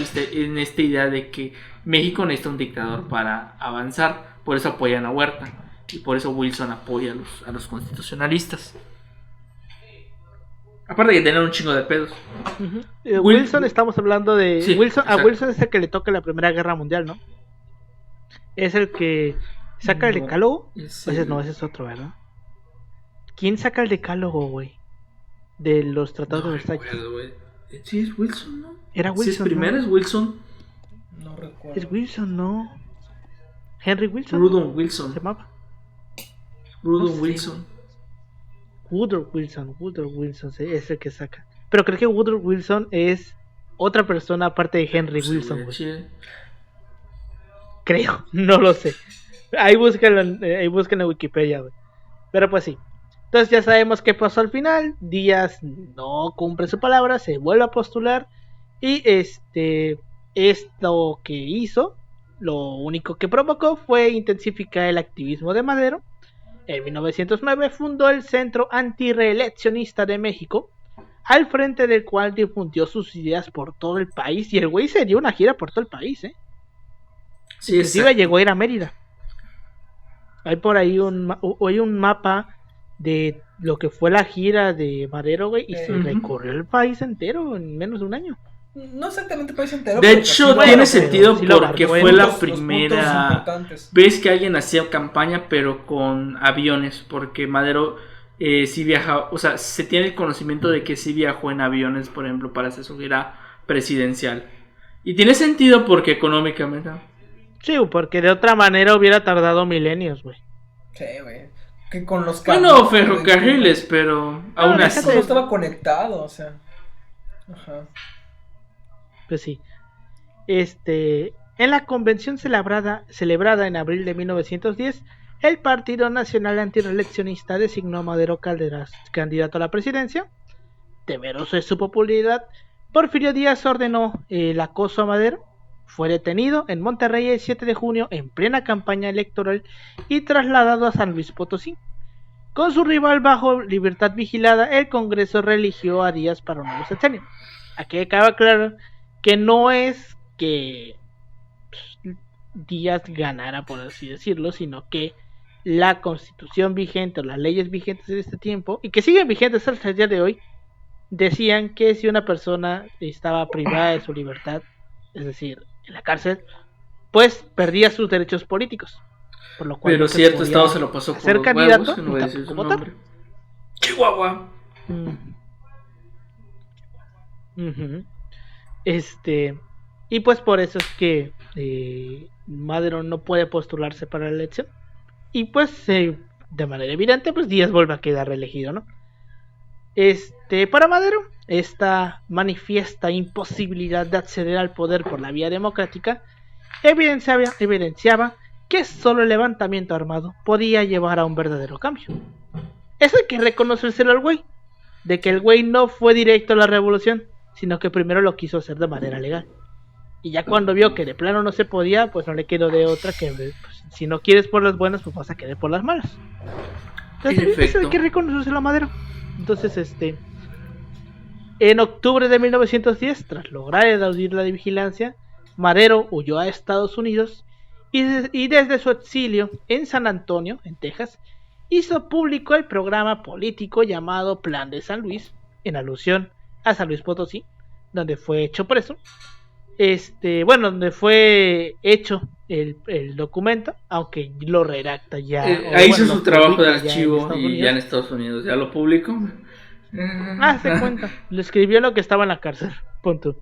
idea de que México necesita un dictador para avanzar. Por eso apoyan a Huerta. Y por eso Wilson apoya a los constitucionalistas. Aparte de tener un chingo de pedos. Ujú. Wilson, estamos hablando de. Sí, Wilson, a exacto. Wilson es el que le toca la Primera Guerra Mundial, ¿no? Es el que saca el No, decálogo. es Ese el- no, ese es otro, ¿verdad? ¿Quién saca el decálogo, güey? De los tratados No de Versalles. recuerdo, güey. Sí, es Wilson, ¿no? Era Si es Wilson, primero, ¿no? es Wilson. No recuerdo. Es Wilson, ¿no? Henry Wilson. Rudolph ¿Se Wilson. llamaba? Rudolph No sé. Wilson. Woodrow Wilson es el que saca. Pero creo que Woodrow Wilson es otra persona aparte de Henry Sí, Wilson, güey, güey. sí. Creo, no lo sé. Ahí búsquenlo en Wikipedia, güey. Pero pues sí. Entonces ya sabemos qué pasó al final. Díaz no cumple su palabra, se vuelve a postular. Y esto que hizo, lo único que provocó fue intensificar el activismo de Madero. En 1909 fundó el Centro Antireeleccionista de México, al frente del cual difundió sus ideas por todo el país. Y el güey se dio una gira por todo el país, ¿eh? Sí, Inclusive exacto. llegó a ir a Mérida. Hay por ahí hay un mapa de lo que fue la gira de Madero, güey, y se Ujú. recorrió el país entero en menos de un año. No exactamente el país entero. De pero hecho, pues sí, tiene bueno, sentido sí lo porque abarcó fue en la los puntos primera importantes. vez que alguien hacía campaña, pero con aviones, porque Madero sí viajaba, o sea, se tiene el conocimiento de que sí viajó en aviones, por ejemplo, para hacer su gira presidencial. Y tiene sentido porque económicamente. Sí, porque de otra manera hubiera tardado milenios, güey. Sí, güey. Que con los Bueno, caminos, ferrocarriles, pero aún güey, así. eso no estaba conectado, o sea. Ajá. Pues sí. En la convención celebrada en abril de 1910, el Partido Nacional Antireeleccionista designó a Madero Calderas candidato a la presidencia. Temeroso de su popularidad, Porfirio Díaz ordenó el acoso a Madero. Fue detenido en Monterrey el 7 de junio en plena campaña electoral y trasladado a San Luis Potosí. Con su rival bajo libertad vigilada, el Congreso reeligió a Díaz para un nuevo sexenio. Aquí acaba claro que no es que Díaz ganara, por así decirlo, sino que la constitución vigente o las leyes vigentes de este tiempo, y que siguen vigentes hasta el día de hoy, decían que si una persona estaba privada de su libertad, es decir, en la cárcel, pues perdía sus derechos políticos. Por lo cual Pero no se cierto podía estado se lo pasó por ser los candidato huevos, que no voy a decir su tampoco votar. nombre. Chihuahua. Ujú. Y pues por eso es que Madero no puede postularse para la elección. Y pues de manera evidente, pues Díaz vuelve a quedar reelegido, ¿no? Para Madero, esta manifiesta imposibilidad de acceder al poder por la vía democrática evidenciaba que solo el levantamiento armado podía llevar a un verdadero cambio. Eso hay que reconocérselo al güey, de que el güey no fue directo a la revolución, sino que primero lo quiso hacer de manera legal. Y ya cuando vio que de plano no se podía, pues no le quedó de otra que, pues, si no quieres por las buenas, pues vas a querer por las malas. Entonces, eso hay que reconocerse a Madero. Entonces, en octubre de 1910, tras lograr eludir la vigilancia, Madero huyó a Estados Unidos y desde su exilio en San Antonio, en Texas, hizo público el programa político llamado Plan de San Luis, en alusión a San Luis Potosí, donde fue hecho preso. Donde fue hecho el documento, aunque lo redacta ya. Ahí hizo su trabajo de archivo y ya en Estados Unidos ya lo publicó. Se cuenta. Lo escribió lo que estaba en la cárcel. Punto.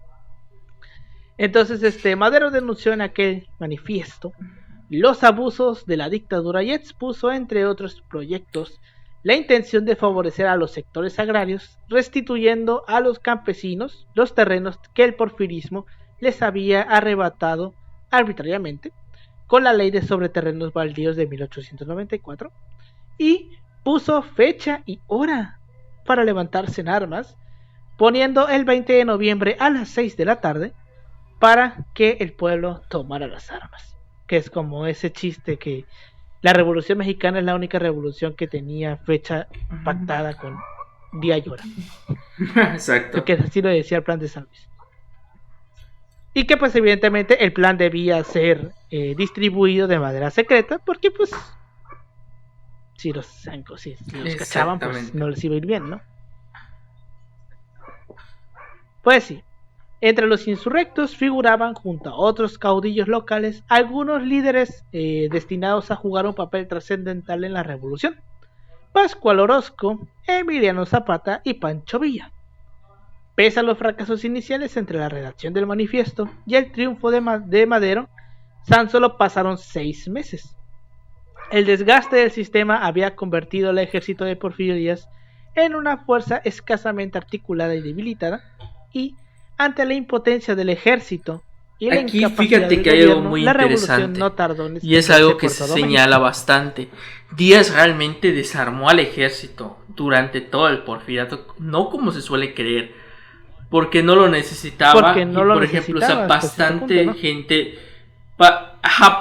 Entonces, Madero denunció en aquel manifiesto los abusos de la dictadura y expuso, entre otros proyectos, la intención de favorecer a los sectores agrarios, restituyendo a los campesinos los terrenos que el porfirismo les había arrebatado arbitrariamente con la ley de sobre terrenos baldíos de 1894, y puso fecha y hora para levantarse en armas, poniendo el 20 de noviembre a las 6 de la tarde para que el pueblo tomara las armas, que es como ese chiste que la Revolución Mexicana es la única revolución que tenía fecha pactada con día y hora. Exacto. Porque así lo decía el Plan de San Luis. Y que pues evidentemente el plan debía ser distribuido de manera secreta, porque pues si los cachaban, pues no les iba a ir bien, ¿no? Pues sí, entre los insurrectos figuraban, junto a otros caudillos locales, algunos líderes destinados a jugar un papel trascendental en la revolución: Pascual Orozco, Emiliano Zapata y Pancho Villa. Pese a los fracasos iniciales entre la redacción del manifiesto y el triunfo de Madero, tan solo pasaron 6 meses. El desgaste del sistema había convertido al ejército de Porfirio Díaz en una fuerza escasamente articulada y debilitada, y ante la impotencia del ejército y la aquí incapacidad fíjate del que hay gobierno, algo muy la interesante revolución no tardó en y es algo que por se todo señala México. bastante. Díaz realmente desarmó al ejército durante todo el porfiriato, no como se suele creer, porque no lo necesitaba. Por ejemplo, o sea, bastante punto, ¿no? Gente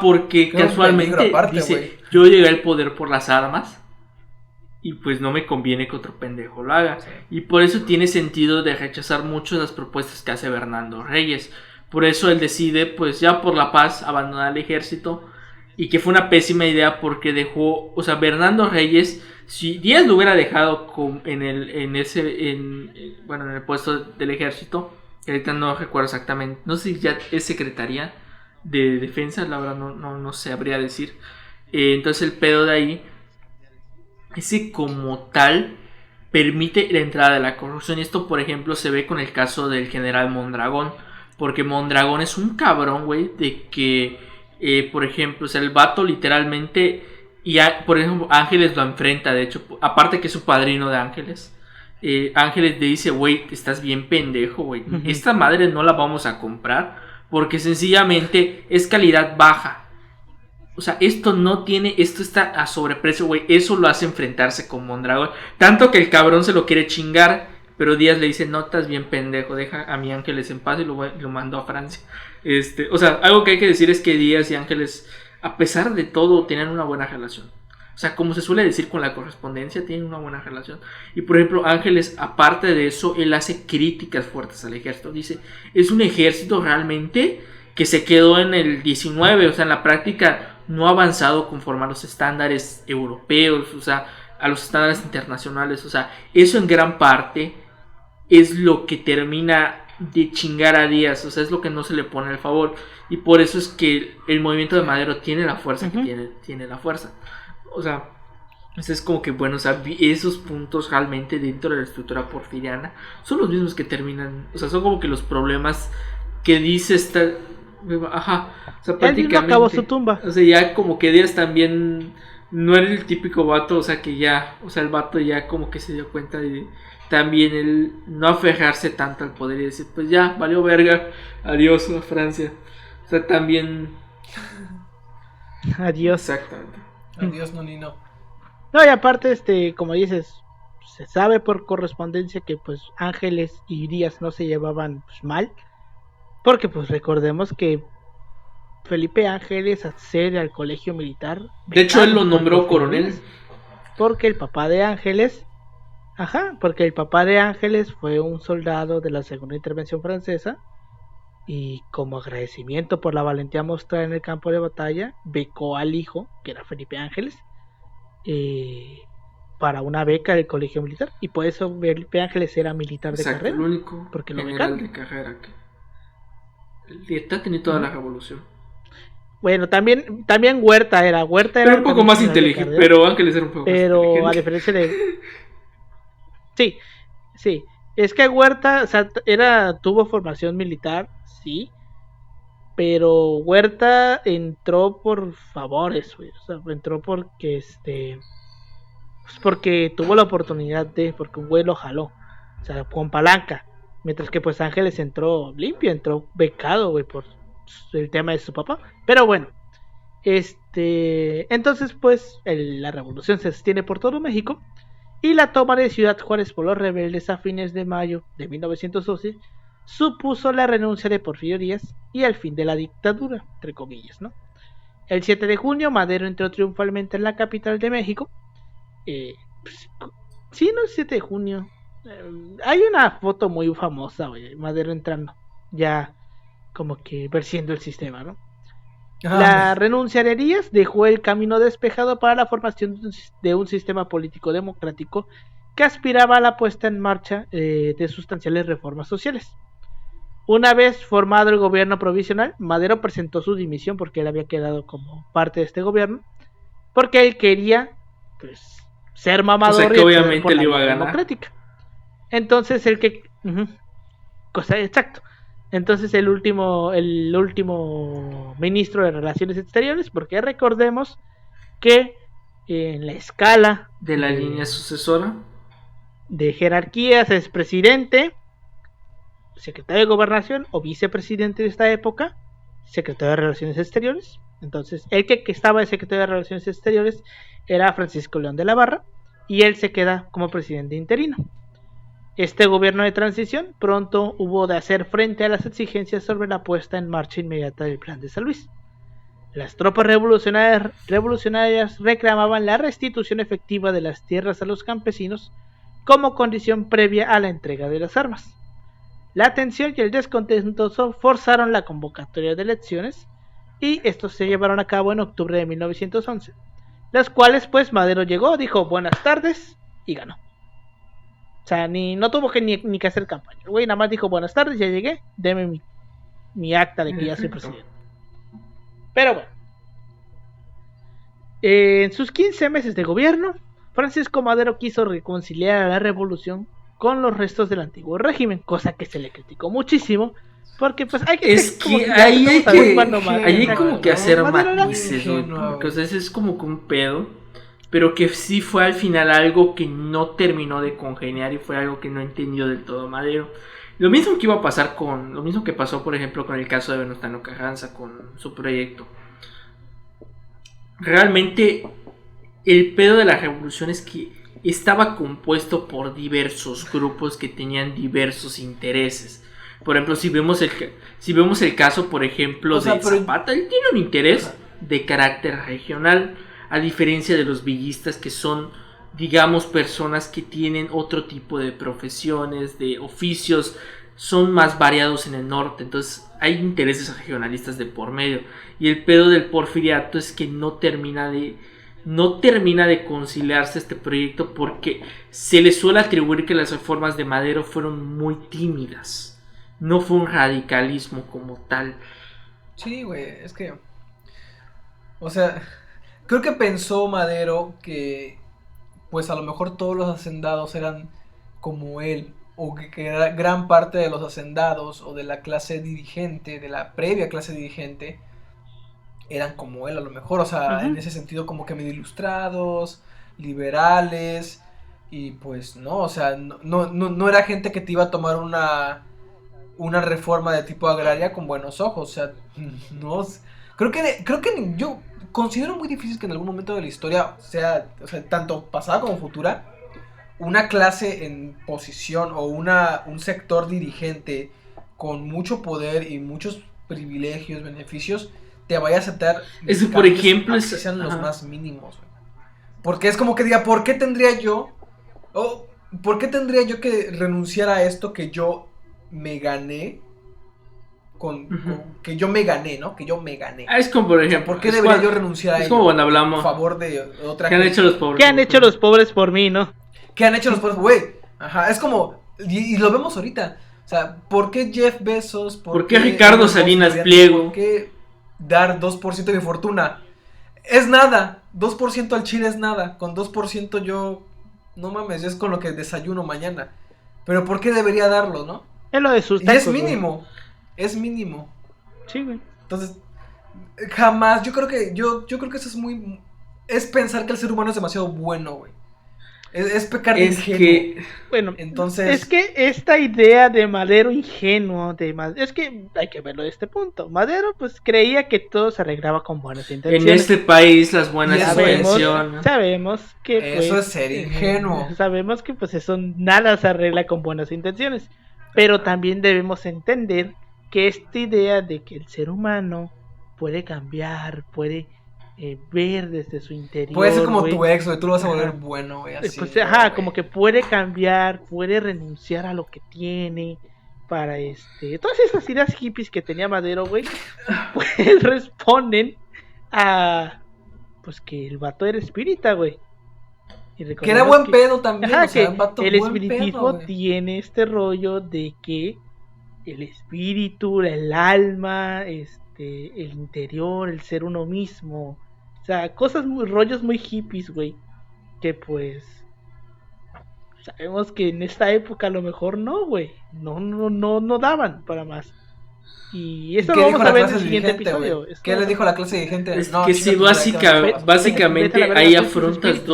porque casualmente aparte, dice, wey, yo llegué al poder por las armas y pues no me conviene que otro pendejo lo haga. Sí. Y por eso tiene sentido de rechazar mucho las propuestas que hace Bernardo Reyes. Por eso él decide, pues ya por la paz, abandonar el ejército, y que fue una pésima idea porque dejó, o sea, Bernardo Reyes, si Díaz lo hubiera dejado en el puesto del ejército, que ahorita no recuerdo exactamente, no sé si ya es secretaría de defensa, la verdad no sabría decir. Entonces el pedo de ahí ese como tal permite la entrada de la corrupción, y esto por ejemplo se ve con el caso del general Mondragón, porque Mondragón es un cabrón, güey, de que por ejemplo, o sea, el vato literalmente, y por ejemplo Ángeles lo enfrenta, de hecho, aparte que es su padrino de Ángeles, Ángeles le dice, güey, estás bien pendejo, güey, esta madre no la vamos a comprar porque sencillamente es calidad baja. O sea, esto está a sobreprecio, güey. Eso lo hace enfrentarse con Mondragón. Tanto que el cabrón se lo quiere chingar, pero Díaz le dice, no, estás bien pendejo, deja a mi Ángeles en paz, y lo mandó a Francia. O sea, algo que hay que decir es que Díaz y Ángeles, a pesar de todo, tenían una buena relación. O sea, como se suele decir con la correspondencia, tienen una buena relación. Y por ejemplo, Ángeles, aparte de eso, él hace críticas fuertes al ejército. Dice, es un ejército realmente que se quedó en el 19, o sea, en la práctica no ha avanzado conforme a los estándares europeos, o sea, a los estándares internacionales. O sea, eso en gran parte es lo que termina de chingar a Díaz, o sea, es lo que no se le pone al favor, y por eso es que el movimiento de Madero tiene la fuerza que tiene la fuerza. O sea, es como que, bueno, o sea, esos puntos realmente dentro de la estructura porfiriana son los mismos que terminan, o sea, son como que los problemas que dice esta... Ajá, o sea, prácticamente acabó su tumba. O sea, ya como que Díaz también no era el típico vato, o sea, que ya, o sea, el vato ya como que se dio cuenta de también el no aferrarse tanto al poder y decir, pues ya, valió verga, adiós a Francia. O sea, también... Adiós. Exactamente. Adiós, Nonino. No, y aparte, como dices, se sabe por correspondencia que pues Ángeles y Díaz no se llevaban pues mal. Porque pues recordemos que Felipe Ángeles accede al colegio militar. De hecho, él lo becado nombró por coronel. Fidesz, porque el papá de Ángeles, porque el papá de Ángeles fue un soldado de la Segunda Intervención Francesa y como agradecimiento por la valentía mostrada en el campo de batalla, becó al hijo, que era Felipe Ángeles, para una beca del colegio militar, y por eso Felipe Ángeles era militar de Exacto, carrera, el único porque lo general becaron. de carrera que está teniendo toda la revolución. Bueno, también Huerta Pero era un poco más inteligente, pero Ángeles era un poco más inteligente. a diferencia de sí, es que Huerta, o sea, tuvo formación militar, sí, pero Huerta entró por favores, güey, o sea, entró porque pues porque tuvo la oportunidad porque un güey lo jaló, o sea, con palanca, mientras que pues Ángeles entró limpio, entró becado, güey, por el tema de su papá, pero bueno, entonces pues la revolución se extiende por todo México y la toma de Ciudad Juárez por los rebeldes a fines de mayo de 1912 supuso la renuncia de Porfirio Díaz y el fin de la dictadura, entre comillas, ¿no? El 7 de junio Madero entró triunfalmente en la capital de México. Pues, sí, no, el 7 de junio. Hay una foto muy famosa, güey, Madero entrando, ya como que venciendo el sistema, ¿no? La renuncia de Díaz dejó el camino despejado para la formación de un sistema político democrático que aspiraba a la puesta en marcha de sustanciales reformas sociales. Una vez formado el gobierno provisional, Madero presentó su dimisión porque él había quedado como parte de este gobierno, porque él quería pues ser mamador, o sea, que obviamente le iba a ganar. Democrática. Entonces exacto. Entonces el último ministro de Relaciones Exteriores, porque recordemos que en la escala de la línea sucesora de jerarquías es presidente, secretario de Gobernación o vicepresidente de esta época, secretario de Relaciones Exteriores. Entonces el que estaba de secretario de Relaciones Exteriores era Francisco León de la Barra y él se queda como presidente interino. Este gobierno de transición pronto hubo de hacer frente a las exigencias sobre la puesta en marcha inmediata del Plan de San Luis. Las tropas revolucionarias reclamaban la restitución efectiva de las tierras a los campesinos como condición previa a la entrega de las armas. La tensión y el descontento forzaron la convocatoria de elecciones y estos se llevaron a cabo en octubre de 1911, las cuales pues Madero llegó, dijo buenas tardes y ganó. O sea, no tuvo que ni que hacer campaña. El güey nada más dijo buenas tardes, ya llegué, deme mi acta de que ya soy presidente. Pero bueno, en sus 15 meses de gobierno, Francisco Madero quiso reconciliar a la revolución con los restos del antiguo régimen, cosa que se le criticó muchísimo, porque pues hay que... ahí hay como que hacer matices, ¿no? Porque o sea, ese es como que un pedo, pero que sí fue al final algo que no terminó de congeniar y fue algo que no entendió del todo Madero. Lo mismo que iba a pasar lo mismo que pasó por ejemplo con el caso de Venustiano Carranza con su proyecto. Realmente el pedo de la revolución es que estaba compuesto por diversos grupos que tenían diversos intereses. Por ejemplo, si vemos el caso, por ejemplo, de Zapata, él tiene un interés de carácter regional, a diferencia de los villistas que son, digamos, personas que tienen otro tipo de profesiones, de oficios, son más variados en el norte, entonces hay intereses regionalistas de por medio. Y el pedo del porfiriato es que no termina de conciliarse este proyecto porque se le suele atribuir que las reformas de Madero fueron muy tímidas. No fue un radicalismo como tal. Sí, güey, es que... O sea, creo que pensó Madero que pues a lo mejor todos los hacendados eran como él, o que era gran parte de los hacendados o de la clase dirigente, de la previa clase dirigente, eran como él a lo mejor, o sea, en ese sentido como que medio ilustrados, liberales, y pues no, o sea, no era gente que te iba a tomar una reforma de tipo agraria con buenos ojos, o sea, no, creo que yo considero muy difícil que en algún momento de la historia sea, o sea, tanto pasada como futura, una clase en posición o un sector dirigente con mucho poder y muchos privilegios, beneficios, te vaya a aceptar. Eso, por ejemplo, que sean los más mínimos, güey. Porque es como que diga, ¿por qué tendría yo que renunciar a esto que yo me gané? Que yo me gané, ¿no? Que yo me gané. Es como, por ejemplo, ¿por qué debería yo renunciar a ello? Es como cuando hablamos a favor de otra gente. ¿Qué han hecho los pobres? ¿Qué han hecho los pobres por mí, no? ¿Qué han hecho los pobres? Güey, ajá, es como, y lo vemos ahorita. O sea, ¿por qué Jeff Bezos? ¿Por qué Ricardo Salinas Pliego? ¿Por qué dar 2% de mi fortuna? Es nada, 2% al Chile es nada. Con 2% yo, no mames, es con lo que desayuno mañana. Pero ¿por qué debería darlo, no? Es lo de sus tacos, y es mínimo, güey. Es mínimo. Sí, güey. Entonces, jamás, yo creo que eso es pensar que el ser humano es demasiado bueno, güey. Es pecar de ingenuo. Bueno, entonces, es que esta idea de Madero ingenuo, es que hay que verlo de este punto. Madero pues creía que todo se arreglaba con buenas intenciones. En este país las buenas intenciones. Sabemos que eso es ser ingenuo. Sabemos que pues eso nada se arregla con buenas intenciones. Pero también debemos entender que esta idea de que el ser humano puede cambiar, puede ver desde su interior. Puede ser como tu ex, güey, tú lo vas a volver bueno, güey. Así, pues, como que puede cambiar, puede renunciar a lo que tiene para todas esas ideas hippies que tenía Madero, güey, pues responden a pues que el vato era espírita, güey. Que era buen pedo también, o sea, que vato el espiritismo pedo, tiene este rollo de que el espíritu, el alma, el interior, el ser uno mismo, o sea, rollos muy hippies, güey, que pues sabemos que en esta época a lo mejor no, güey, no daban para más. Y eso lo vamos a ver en el siguiente episodio. ¿Qué le dijo a la clase de gente? Es que sí, básicamente ahí afrontas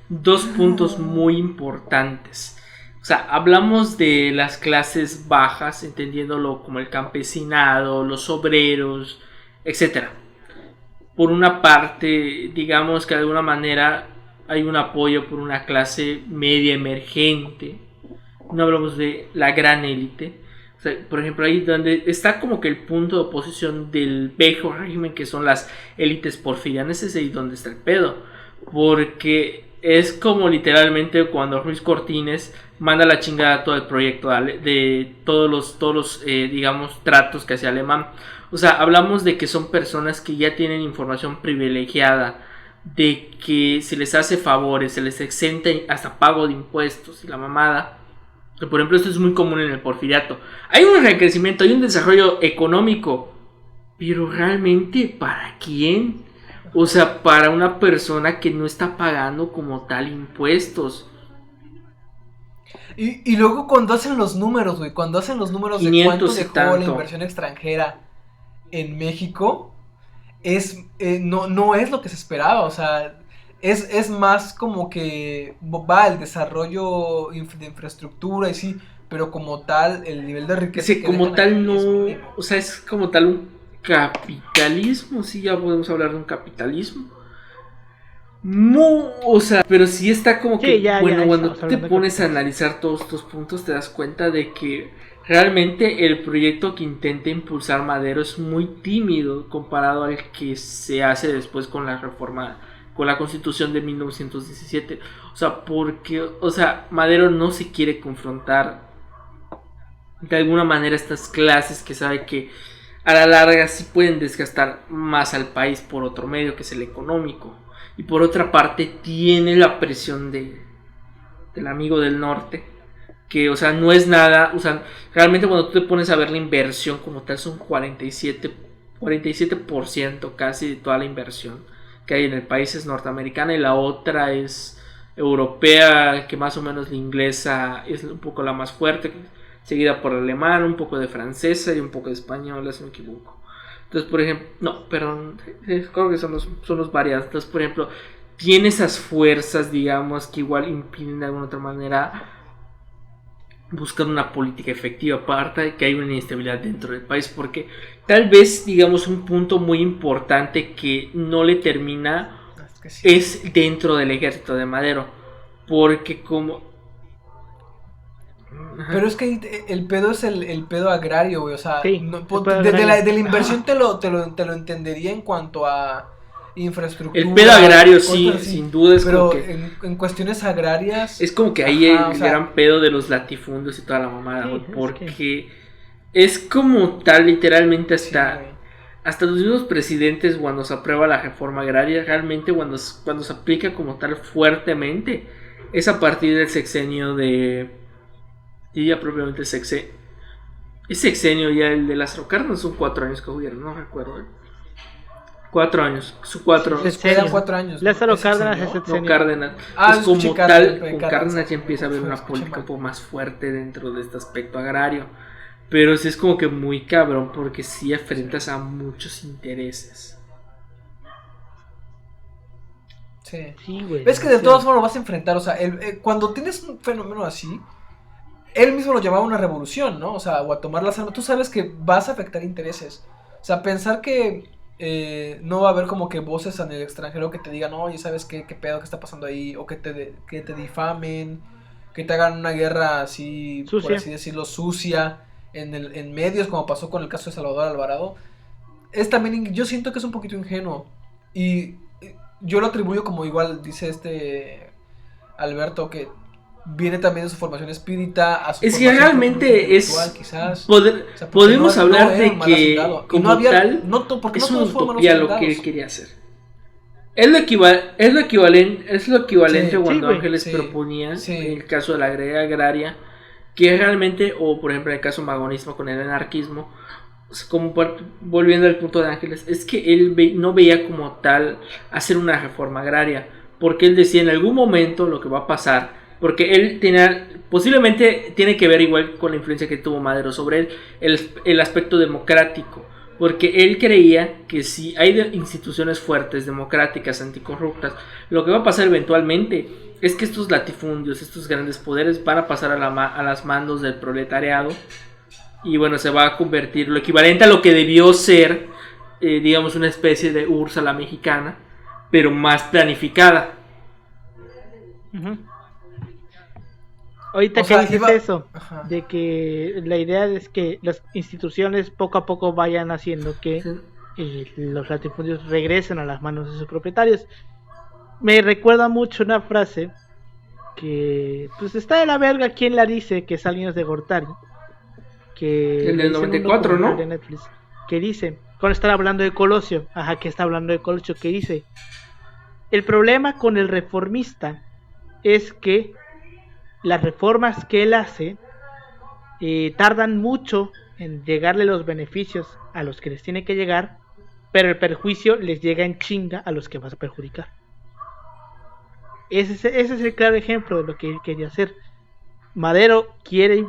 dos puntos muy importantes. O sea, hablamos de las clases bajas, entendiéndolo como el campesinado, los obreros, etcétera. Por una parte, digamos que de alguna manera hay un apoyo por una clase media emergente. No hablamos de la gran élite. O sea, por ejemplo, ahí donde está como que el punto de oposición del viejo régimen, que son las élites porfirianas, es ahí donde está el pedo. Porque es como literalmente cuando Ruiz Cortines manda la chingada todo el proyecto de todos los digamos, tratos que hacía Alemán. O sea, hablamos de que son personas que ya tienen información privilegiada, de que se les hace favores, se les exenta hasta pago de impuestos y la mamada. Por ejemplo, esto es muy común en el porfiriato. Hay un recrecimiento, hay un desarrollo económico, pero realmente ¿para quién? O sea, para una persona que no está pagando como tal impuestos. Y luego cuando hacen los números, güey, de cuánto dejó la inversión extranjera en México, no es lo que se esperaba, o sea, es más como que va el desarrollo de infraestructura y sí, pero como tal, el nivel de riqueza que como tal no, o sea, es como tal un capitalismo, sí, ya podemos hablar de un capitalismo. O sea, pero sí está como que, cuando te pones a analizar todos estos puntos, te das cuenta de que realmente el proyecto que intenta impulsar Madero es muy tímido comparado al que se hace después con la reforma, con la Constitución de 1917. O sea, porque, Madero no se quiere confrontar de alguna manera estas clases que sabe que a la larga sí pueden desgastar más al país por otro medio que es el económico. Y por otra parte tiene la presión del amigo del norte, que, o sea, no es nada, o sea, realmente cuando tú te pones a ver la inversión como tal son 47% casi de toda la inversión que hay en el país es norteamericana y la otra es europea, que más o menos la inglesa es un poco la más fuerte, seguida por la alemana, un poco de francesa y un poco de española, si no me equivoco. Entonces, por ejemplo, creo que son los variados. Entonces, por ejemplo, tiene esas fuerzas, digamos, que igual impiden de alguna otra manera buscar una política efectiva, aparte de que hay una inestabilidad dentro del país, porque tal vez, digamos, un punto muy importante que no le termina es dentro del ejército de Madero, porque como Pero es que el pedo es el pedo agrario, güey. O sea, Sí, no, el pedo agrario. de la inversión te lo entendería en cuanto a infraestructura. El pedo agrario, cosas sí, así. sin duda es Pero como que... en cuestiones agrarias. Es como que ahí Ajá, o el sea, gran pedo de los latifundios y toda la mamada, Sí, güey, es porque es como tal, literalmente sí, hasta... güey. Hasta los mismos presidentes, cuando se aprueba la reforma agraria, realmente cuando se aplica como tal fuertemente, es a partir del sexenio de... Diría propiamente sexenio. Es sexenio ya, el de Lázaro Cárdenas, son 4 años que gobierno, no recuerdo. 4 años, su 4. Les quedan 4 años. Lázaro ¿Es Cárdenas sexenio? es No, sexenio. Cárdenas. Ah, Pues como escuché tal, Cárdenas, con Cárdenas. Cárdenas ya empieza a haber una Escuché política mal. un poco más fuerte dentro de este aspecto agrario. Pero sí es como que muy cabrón porque sí enfrentas a muchos intereses. Sí. Sí, güey. Ves que de todas formas lo vas a enfrentar. O sea, cuando tienes un fenómeno así, él mismo lo llamaba una revolución, ¿no? O sea, o a tomar las armas. Tú sabes que vas a afectar intereses. O sea, pensar que no va a haber como que voces en el extranjero que te digan, oye, ¿sabes qué pedo que está pasando ahí? O que te difamen, que te hagan una guerra así, por Sucia. así decirlo, sucia, en medios, como pasó con el caso de Salvador Alvarado. Es también, yo siento que es un poquito ingenuo. Y yo lo atribuyo como igual, dice Alberto, que viene también de su formación espírita, a su Es que formación realmente es... intelectual, quizás. Poder, O sea, porque podemos no hablar era de un mal que hacendado. Y como no había, tal porque es no una todos fueron malos utopía lo que hacendados. él quería hacer. Es lo equivalente Sí, cuando güey, Ángeles sí, proponía sí. en el caso de la agraria, que realmente, o por ejemplo en el caso magonismo con el anarquismo, como volviendo al punto de Ángeles, es que él no veía como tal hacer una reforma agraria, porque él decía en algún momento lo que va a pasar, porque él posiblemente tiene que ver igual con la influencia que tuvo Madero sobre él, el aspecto democrático, porque él creía que si hay instituciones fuertes, democráticas, anticorruptas, lo que va a pasar eventualmente es que estos latifundios, estos grandes poderes van a pasar a las manos del proletariado. Y bueno, se va a convertir lo equivalente a lo que debió ser, digamos, una especie de URSS a la mexicana, pero más planificada. Ujú. Ahorita O que sea, dices iba- eso, Ajá. de que la idea es que las instituciones poco a poco vayan haciendo que Sí. los latifundios regresen a las manos de sus propietarios. Me recuerda mucho una frase que pues está de la verga quien la dice, que es Salinas de Gortari, que El le del dice en un 94, documental ¿no? de Netflix, que dice, cuando están hablando de Colosio, que está hablando de Colosio, que dice, el problema con el reformista es que las reformas que él hace tardan mucho en llegarle los beneficios a los que les tiene que llegar, pero el perjuicio les llega en chinga a los que vas a perjudicar. Ese es el claro ejemplo de lo que él quería hacer. Madero quiere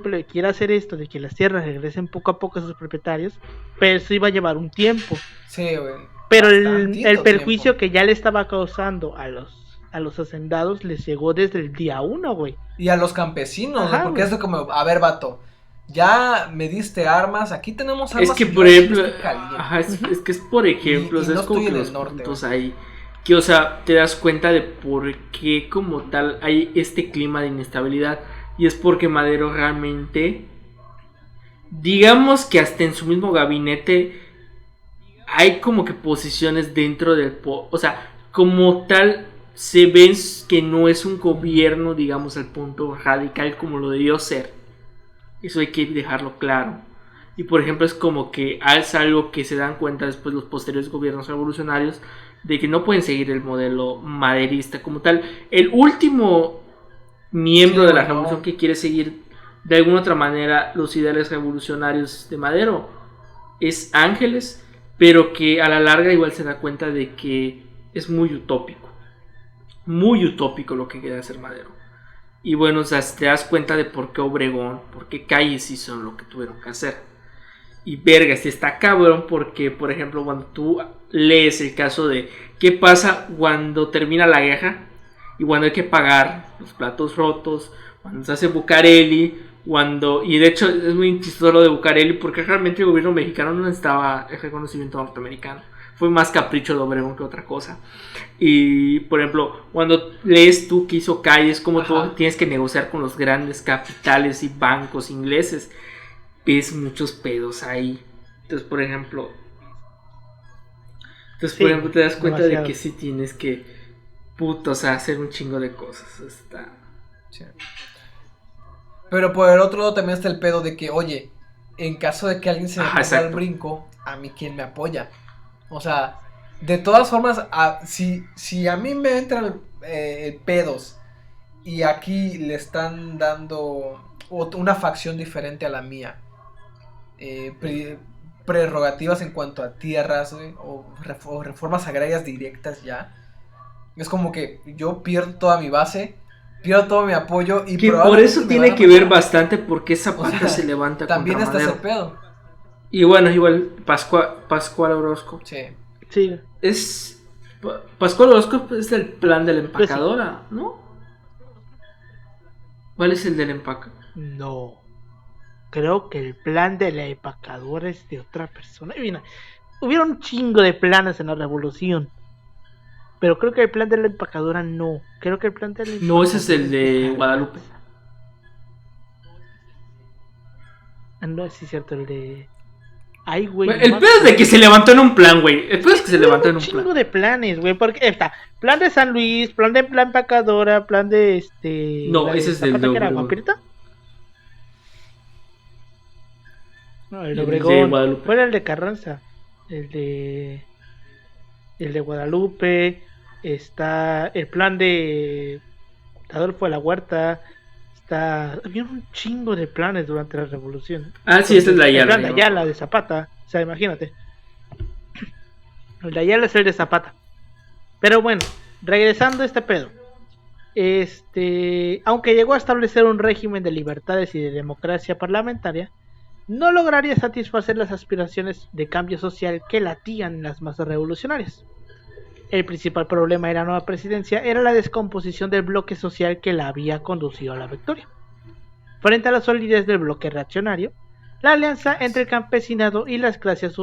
hacer esto de que las tierras regresen poco a poco a sus propietarios, pero eso iba a llevar un tiempo. Sí, güey. Pero Bastantito el perjuicio tiempo. que ya le estaba causando a los hacendados les llegó desde el día 1, güey. Y a los campesinos, Ajá, güey, porque güey. es de como, a ver, vato, ya me diste armas, aquí tenemos armas. Es que y por yo sí ejemplo, estoy caliente. es que es por ejemplo, Y o sea, no es como estoy que en el los norte, puntos güey. ahí, que o sea, te das cuenta de por qué como tal hay este clima de inestabilidad, y es porque Madero realmente, digamos que hasta en su mismo gabinete hay como que posiciones dentro del o sea, como tal se ven que no es un gobierno, digamos, al punto radical como lo debió ser. Eso hay que dejarlo claro. Y por ejemplo es como que es algo que se dan cuenta después los posteriores gobiernos revolucionarios, de que no pueden seguir el modelo maderista como tal. El último miembro Sí, de la bueno. revolución que quiere seguir de alguna otra manera los ideales revolucionarios de Madero es Ángeles, pero que a la larga igual se da cuenta de que es muy utópico lo que quiere hacer Madero. Y bueno, o sea, te das cuenta de por qué Obregón, por qué Calles hizo lo que tuvieron que hacer. Y verga, si está cabrón, porque por ejemplo cuando tú lees el caso de qué pasa cuando termina la guerra y cuando hay que pagar los platos rotos, cuando se hace Bucareli, y de hecho es muy chistoso lo de Bucareli, porque realmente el gobierno mexicano no necesitaba el reconocimiento norteamericano. Fue más capricho de Obregón que otra cosa. Y, por ejemplo, cuando lees tú que hizo Calles, como tú tienes que negociar con los grandes capitales y bancos ingleses, ves muchos pedos ahí. Entonces, por ejemplo, te das cuenta de que sí tienes que, o sea, hacer un chingo de cosas. Sí. Pero por el otro lado también está el pedo de que, oye, en caso de que alguien se me ponga al brinco, ¿a mí quién me apoya? O sea, de todas formas, si a mí me entran pedos y aquí le están dando una facción diferente a la mía, prerrogativas en cuanto a tierras, o reformas agrarias directas ya, es como que yo pierdo toda mi base, pierdo todo mi apoyo y que por eso tiene que ver bastante porque Zapata se levanta también contra está Madero. ese pedo. Y bueno, igual Pascual Orozco. Sí. Pascual Orozco es el plan de la empacadora, ¿no? ¿Cuál es el de la empacadora? No. Creo que el plan de la empacadora es de otra persona. Y mira, hubieron un chingo de planes en la revolución. Pero creo que el plan de la empacadora no. Creo que el plan de la empacadora... No, ese es el de Guadalupe. No, sí es cierto, el de... Ay, güey. El pedo es de que se levantó en un plan, güey. El pedo es que se levantó en un plan. Un chingo de planes, güey. Porque está plan de San Luis, plan de la empacadora, plan de No, ese es del de Obregón. No, el Obregón. Fue el de Carranza. El de Guadalupe. Está el plan de Adolfo de la Huerta. Había un chingo de planes durante la revolución. Sí, ese es la Ayala. El plan de Ayala, de Zapata. O sea, imagínate. El de Ayala es el de Zapata. Pero bueno, regresando a este pedo. Aunque llegó a establecer un régimen de libertades y de democracia parlamentaria, no lograría satisfacer las aspiraciones de cambio social que latían en las masas revolucionarias. El principal problema de la nueva presidencia era la descomposición del bloque social que la había conducido a la victoria. Frente a la solidez del bloque reaccionario, la alianza entre el campesinado y las clases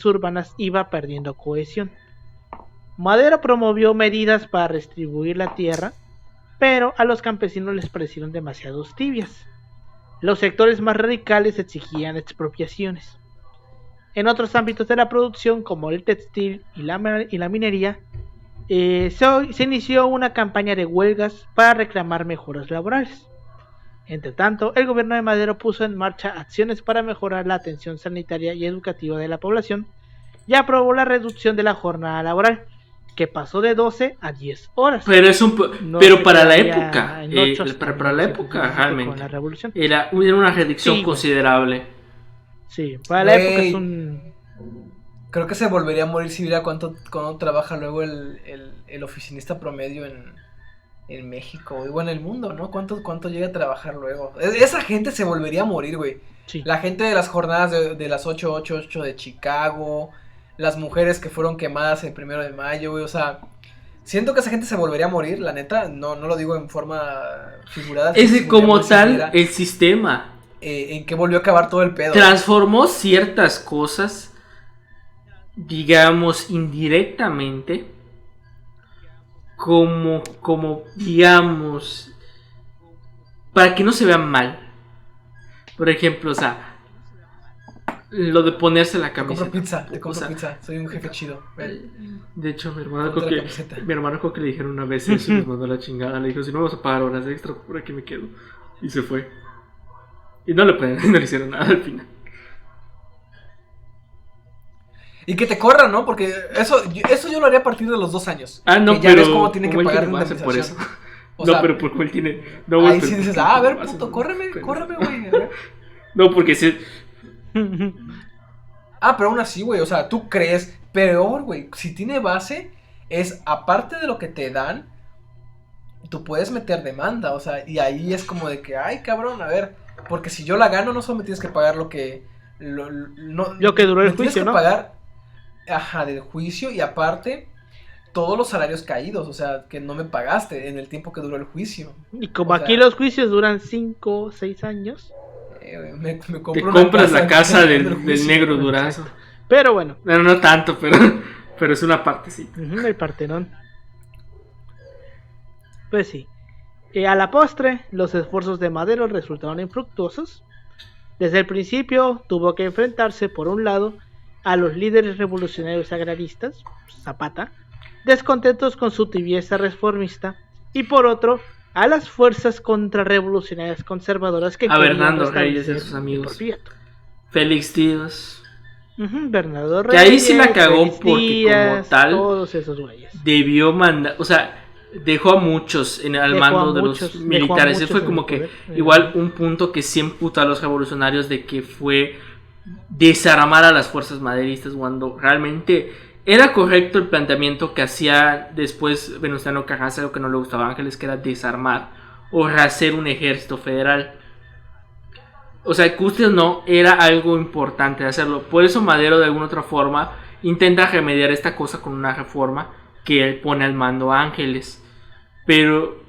urbanas iba perdiendo cohesión. Madero promovió medidas para redistribuir la tierra, pero a los campesinos les parecieron demasiado tibias. Los sectores más radicales exigían expropiaciones. En otros ámbitos de la producción, como el textil y la minería, se inició una campaña de huelgas para reclamar mejoras laborales. Entre tanto, el gobierno de Madero puso en marcha acciones para mejorar la atención sanitaria y educativa de la población y aprobó la reducción de la jornada laboral, que pasó de 12 a 10 horas. Pero para la época, para la época realmente la revolución. Era una reducción considerable. Sí, para la época es un... Creo que se volvería a morir si viera cuánto trabaja luego el oficinista promedio en México, o en el mundo, ¿no? ¿Cuánto llega a trabajar luego? Esa gente se volvería a morir, güey. Sí. La gente de las jornadas de las 888 de Chicago, las mujeres que fueron quemadas el 1 de mayo, güey, o sea... Siento que esa gente se volvería a morir, la neta, no lo digo en forma figurada. Es como tal el sistema. En que volvió a acabar todo el pedo. Transformó ciertas cosas, digamos, indirectamente, como digamos, para que no se vean mal. Por ejemplo, o sea, lo de ponerse la camiseta. Te compro pizza, soy un jefe chido. De hecho, mi hermano creo que le dijeron una vez eso y nos mandó la chingada. Le dijo, si no vamos a pagar horas extra, por aquí me quedo. Y se fue. Y no le hicieron nada al final. Y que te corran, ¿no? Porque eso yo lo haría a partir de los 2 años. No, que ya pero ves cómo tiene que pagar la indemnización. Por eso. O sea, pero porque él tiene... No, ahí sí dices, a ver, puto, córreme, güey. No, porque sí... Pero aún así, güey, o sea, tú crees... Peor, güey, si tiene base, es aparte de lo que te dan, tú puedes meter demanda, o sea, y ahí es como de que, ay, cabrón, a ver... Porque si yo la gano, no solo me tienes que pagar lo que duró el juicio, ¿no? Tienes que pagar, del juicio, y aparte, todos los salarios caídos, o sea, que no me pagaste en el tiempo que duró el juicio. Y como aquí los juicios duran 5 o 6 años, me Te compro una compras la casa del del negro Durazo. Exacto. Pero bueno, Bueno, no tanto, pero es una partecita. el Partenón. Pues sí. A la postre, los esfuerzos de Madero resultaron infructuosos. Desde el principio tuvo que enfrentarse, por un lado, a los líderes revolucionarios agraristas, Zapata, descontentos con su tibieza reformista, y por otro, a las fuerzas contrarrevolucionarias conservadoras que A querían Bernardo Reyes y restablecer sus el amigos. porfiriato. Félix Díaz. Bernardo Que Reyes, ahí sí la cagó Félix porque Díaz, como tal todos esos güeyes. debió mandar, o sea, dejó a muchos al Dejó mando a de muchos, los dejó a militares. Ese muchos fue en como el que poder. igual un punto que sí emputó a los revolucionarios de que fue desarmar a las fuerzas maderistas cuando realmente era correcto el planteamiento que hacía después Venustiano Carranza, lo que no le gustaba a Ángeles, que era desarmar o rehacer un ejército federal. O sea, guste o no, era algo importante hacerlo. Por eso Madero de alguna otra forma intenta remediar esta cosa con una reforma que él pone al mando a Ángeles. Pero...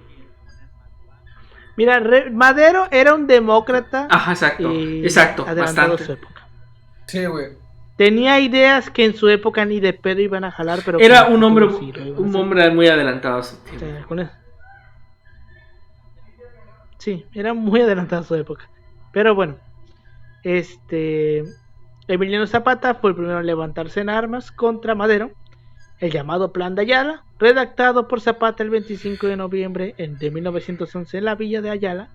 Mira, Madero era un demócrata. Ajá, exacto, adelantado bastante. a su época. Sí, güey. Tenía ideas que en su época ni de pedo iban a jalar, pero Era que un hombre, sí lo iban a un hacer. hombre muy adelantado a su O tiempo. sea, con eso. Sí, era muy adelantado a su época. Pero bueno, Emiliano Zapata fue el primero en levantarse en armas contra Madero. El llamado Plan de Ayala, redactado por Zapata el 25 de noviembre de 1911 en la villa de Ayala,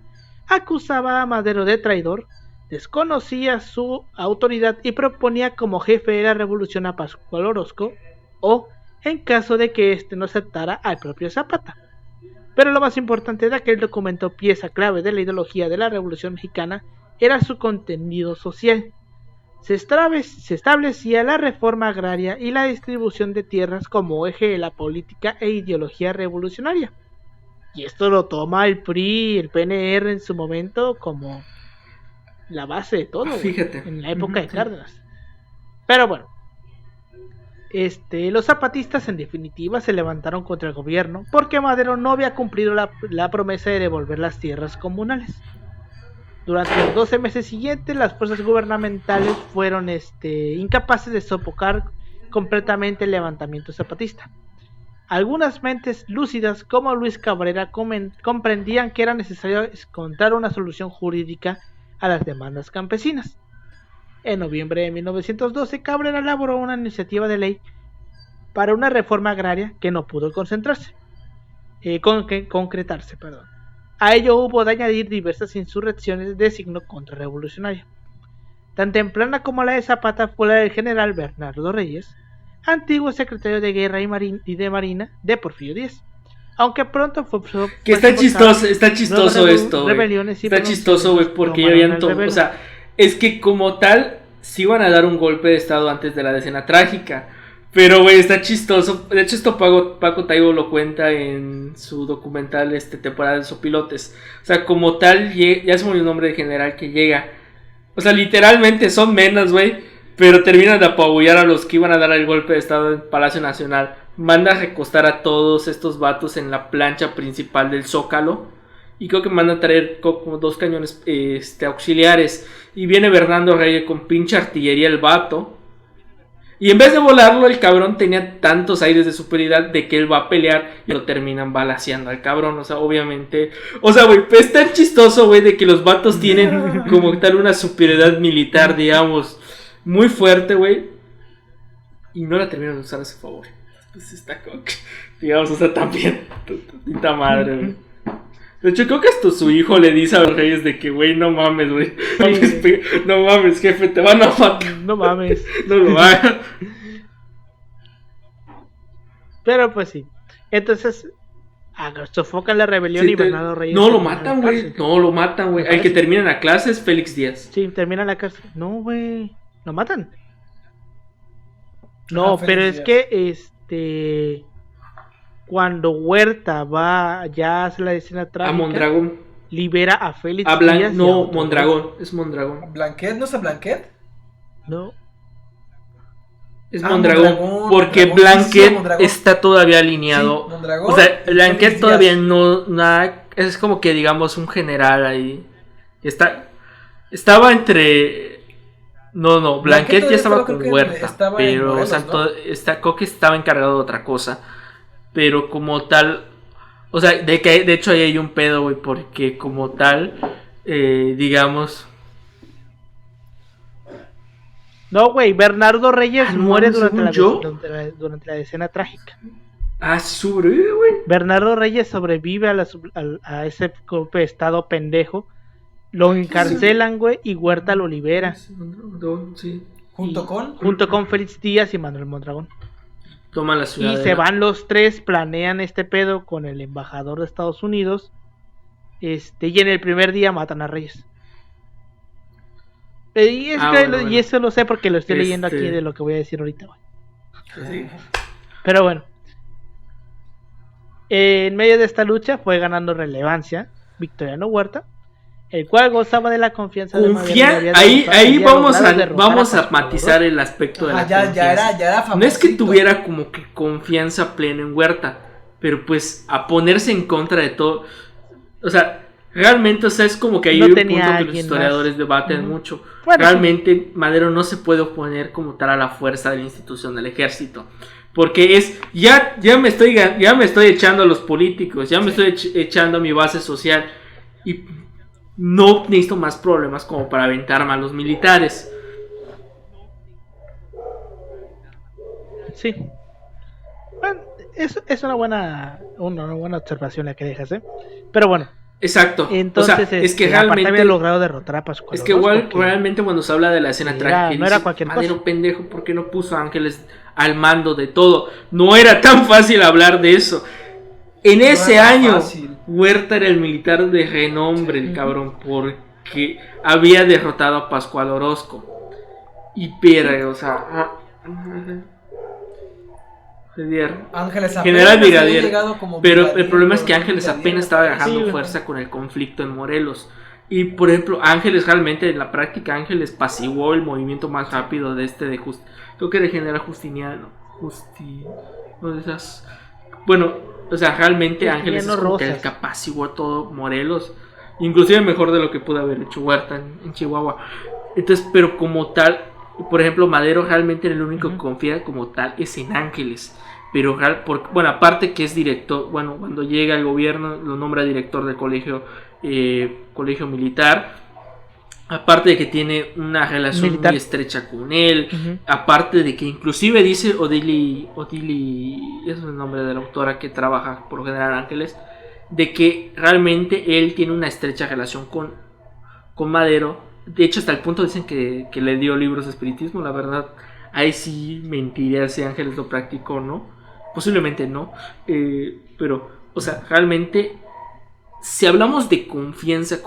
acusaba a Madero de traidor, desconocía su autoridad y proponía como jefe de la revolución a Pascual Orozco, o, en caso de que éste no aceptara, al propio Zapata. Pero lo más importante de aquel documento, pieza clave de la ideología de la Revolución Mexicana, era su contenido social. Se establecía la reforma agraria y la distribución de tierras como eje de la política e ideología revolucionaria. Y esto lo toma el PRI, el PNR en su momento como la base de todo, Fíjate. en la época de Cárdenas. Pero bueno, los zapatistas en definitiva se levantaron contra el gobierno porque Madero no había cumplido la promesa de devolver las tierras comunales. Durante los 12 meses siguientes, las fuerzas gubernamentales fueron incapaces de sofocar completamente el levantamiento zapatista. Algunas mentes lúcidas como Luis Cabrera comprendían que era necesario encontrar una solución jurídica a las demandas campesinas. En noviembre de 1912, Cabrera elaboró una iniciativa de ley para una reforma agraria que no pudo concretarse. A ello hubo de añadir diversas insurrecciones de signo contrarrevolucionario. Tan temprana como la de Zapata fue la del general Bernardo Reyes, antiguo secretario de Guerra y de Marina de Porfirio Díaz. Aunque pronto fue que está chistoso esto, rebeliones y está chistoso, güey, porque ya habían tomado, o sea, es que como tal sí iban a dar un golpe de estado antes de la decena trágica. Pero, güey, está chistoso. De hecho, esto Paco Taibo lo cuenta en su documental temporada de Sopilotes. O sea, como tal, ya se me olvidó el nombre de general que llega. O sea, literalmente son menas, güey. Pero terminan de apabullar a los que iban a dar el golpe de estado en Palacio Nacional. Manda a recostar a todos estos vatos en la plancha principal del Zócalo. Y creo que manda a traer como 2 cañones auxiliares. Y viene Bernardo Reyes con pinche artillería el vato. Y en vez de volarlo, el cabrón tenía tantos aires de superioridad de que él va a pelear y lo terminan balaceando al cabrón. O sea, obviamente. O sea, güey, es tan chistoso, güey, de que los vatos tienen como tal una superioridad militar, digamos, muy fuerte, güey. Y no la terminan de usar a su favor. Pues está como que, digamos, o sea, también. Puta madre, güey. De hecho, creo que hasta su hijo le dice a los Reyes de que, güey, no mames, güey. No mames, jefe, te van a matar. No mames. No lo hagas. Pero pues sí. Entonces, sofocan la rebelión y Bernardo Reyes. No lo matan, güey. No lo matan, güey. El que termina la clase es Félix Díaz. Sí, termina la cárcel. No, güey. ¿Lo matan? No, pero es que cuando Huerta va, ya hace la decena trágica. A Mondragón. Libera a Félix Díaz. No, Mondragón. Es Mondragón. ¿Blanquet? ¿No es a Blanquet? No. Es Mondragón. Porque Blanquet está todavía alineado. Sí, Mondragón, o sea, Blanquet todavía no. Nada, es como que digamos un general ahí. Está. Estaba entre... No, Blanquet ya estaba con Huerta, estaba pero Morelos, o sea, ¿no? Coque estaba encargado de otra cosa, pero como tal, o sea, de hecho ahí hay un pedo, güey, porque como tal, digamos... No, güey, Bernardo Reyes no, muere según yo. durante la escena trágica. Ah, sobrevive, güey. Bernardo Reyes sobrevive a ese golpe de estado pendejo. Lo encarcelan, güey, y Huerta lo libera. Sí. Junto con Félix Díaz y Manuel Mondragón. Toma la ciudad. Y se van los tres, planean este pedo con el embajador de Estados Unidos. Y en el primer día matan a Reyes. Y eso lo sé porque lo estoy leyendo aquí de lo que voy a decir ahorita, güey. Sí. Pero bueno. En medio de esta lucha fue ganando relevancia Victoriano Huerta, el cual gozaba de la confianza de Madero. Ahí vamos a matizar el aspecto de la confianza. Ya era famosito. No es que tuviera como que confianza plena en Huerta, pero pues a ponerse en contra de todo. O sea, realmente, o sea, es como que hay un punto que los historiadores debaten mucho. Bueno, realmente Madero no se puede oponer como tal a la fuerza de la institución del ejército. Porque es, ya me estoy echando a los políticos, ya me estoy echando a mi base social. Y no necesito más problemas como para aventarme a los militares. Sí. Bueno, es una buena observación la que dejas, ¿eh? Pero bueno. Exacto. Entonces, o sea, es que realmente había logrado derrotar a Pascual. Es que igual, realmente cuando se habla de la escena trágica, no era cualquier Madero cosa. Pendejo, ¿por qué no puso a Ángeles al mando de todo? No era tan fácil hablar de eso. En ese año, Huerta era el militar de renombre, el cabrón, porque había derrotado a Pascual Orozco. Y pero, o sea, Ángeles General Brigadier, pero el problema es que Ángeles apenas estaba agarrando fuerza con el conflicto en Morelos. Y por ejemplo, Ángeles realmente en la práctica, Ángeles pasivó el movimiento más rápido creo que de General Justiniano. Bueno, o sea, realmente Ángeles es como que el que apaciguó todo Morelos, inclusive mejor de lo que pudo haber hecho Huerta en Chihuahua. Entonces, pero como tal, por ejemplo, Madero realmente el único que confía como tal es en Ángeles. Pero aparte que es director, bueno, cuando llega al gobierno lo nombra director del colegio militar. Aparte de que tiene una relación muy estrecha con él. Aparte de que inclusive dice Odili, ese es el nombre de la autora que trabaja por General Ángeles, de que realmente él tiene una estrecha relación con Madero. De hecho, hasta el punto dicen que le dio libros de espiritismo. La verdad, ahí sí mentiría si Ángeles lo practicó o no. Posiblemente no. Pero, o sea, realmente, si hablamos de confianza,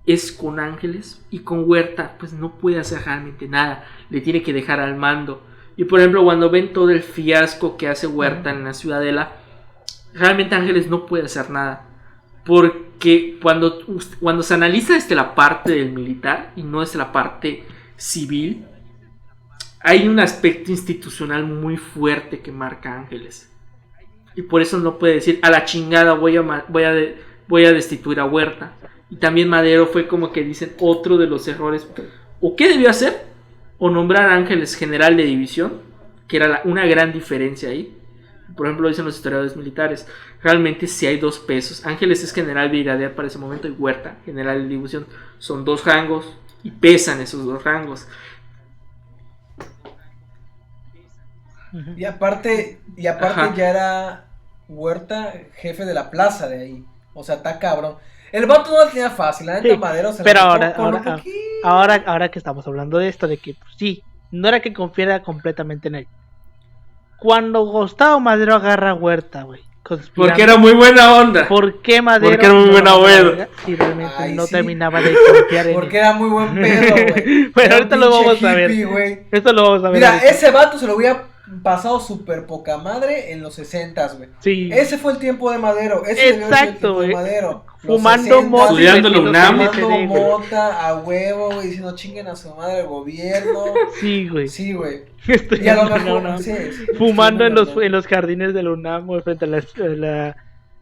es con Ángeles. Y con Huerta, pues no puede hacer realmente nada. Le tiene que dejar al mando. Y por ejemplo, cuando ven todo el fiasco que hace Huerta en la Ciudadela, realmente Ángeles no puede hacer nada. Porque cuando se analiza la parte del militar y no es la parte civil, hay un aspecto institucional muy fuerte que marca Ángeles. Y por eso no puede decir, a la chingada voy a destituir a Huerta. Y también Madero fue como que dicen otro de los errores. ¿O qué debió hacer? O nombrar a Ángeles general de división, que era una gran diferencia ahí. Por ejemplo, dicen los historiadores militares, realmente sí hay dos pesos. Ángeles es general brigadier para ese momento y Huerta, general de división. Son dos rangos y pesan esos dos rangos. Y aparte ya era Huerta jefe de la plaza de ahí. O sea, está cabrón. El vato no lo tenía fácil, la neta Madero se pero ahora que estamos hablando de esto, de que pues, sí, no era que confiara completamente en él. Cuando Gustavo Madero agarra a Huerta, güey. Porque era muy buena onda. ¿Por qué Madero? Porque era muy buena onda. Si realmente terminaba de confiar en él. Porque era muy buen pedo, güey. Pero ahorita lo vamos a ver. Esto lo vamos a ver. Mira, ese vato se lo hubiera pasado súper poca madre en los 60s, güey. Sí. Ese fue el tiempo de Madero. Exacto, güey. Fumando mota. Estudiando la UNAM. Fumando mota a huevo, güey. Diciendo chinguen a su madre el gobierno. Sí, güey. Sí, güey. Y a lo mejor, fumando en los jardines de la UNAM, güey, frente a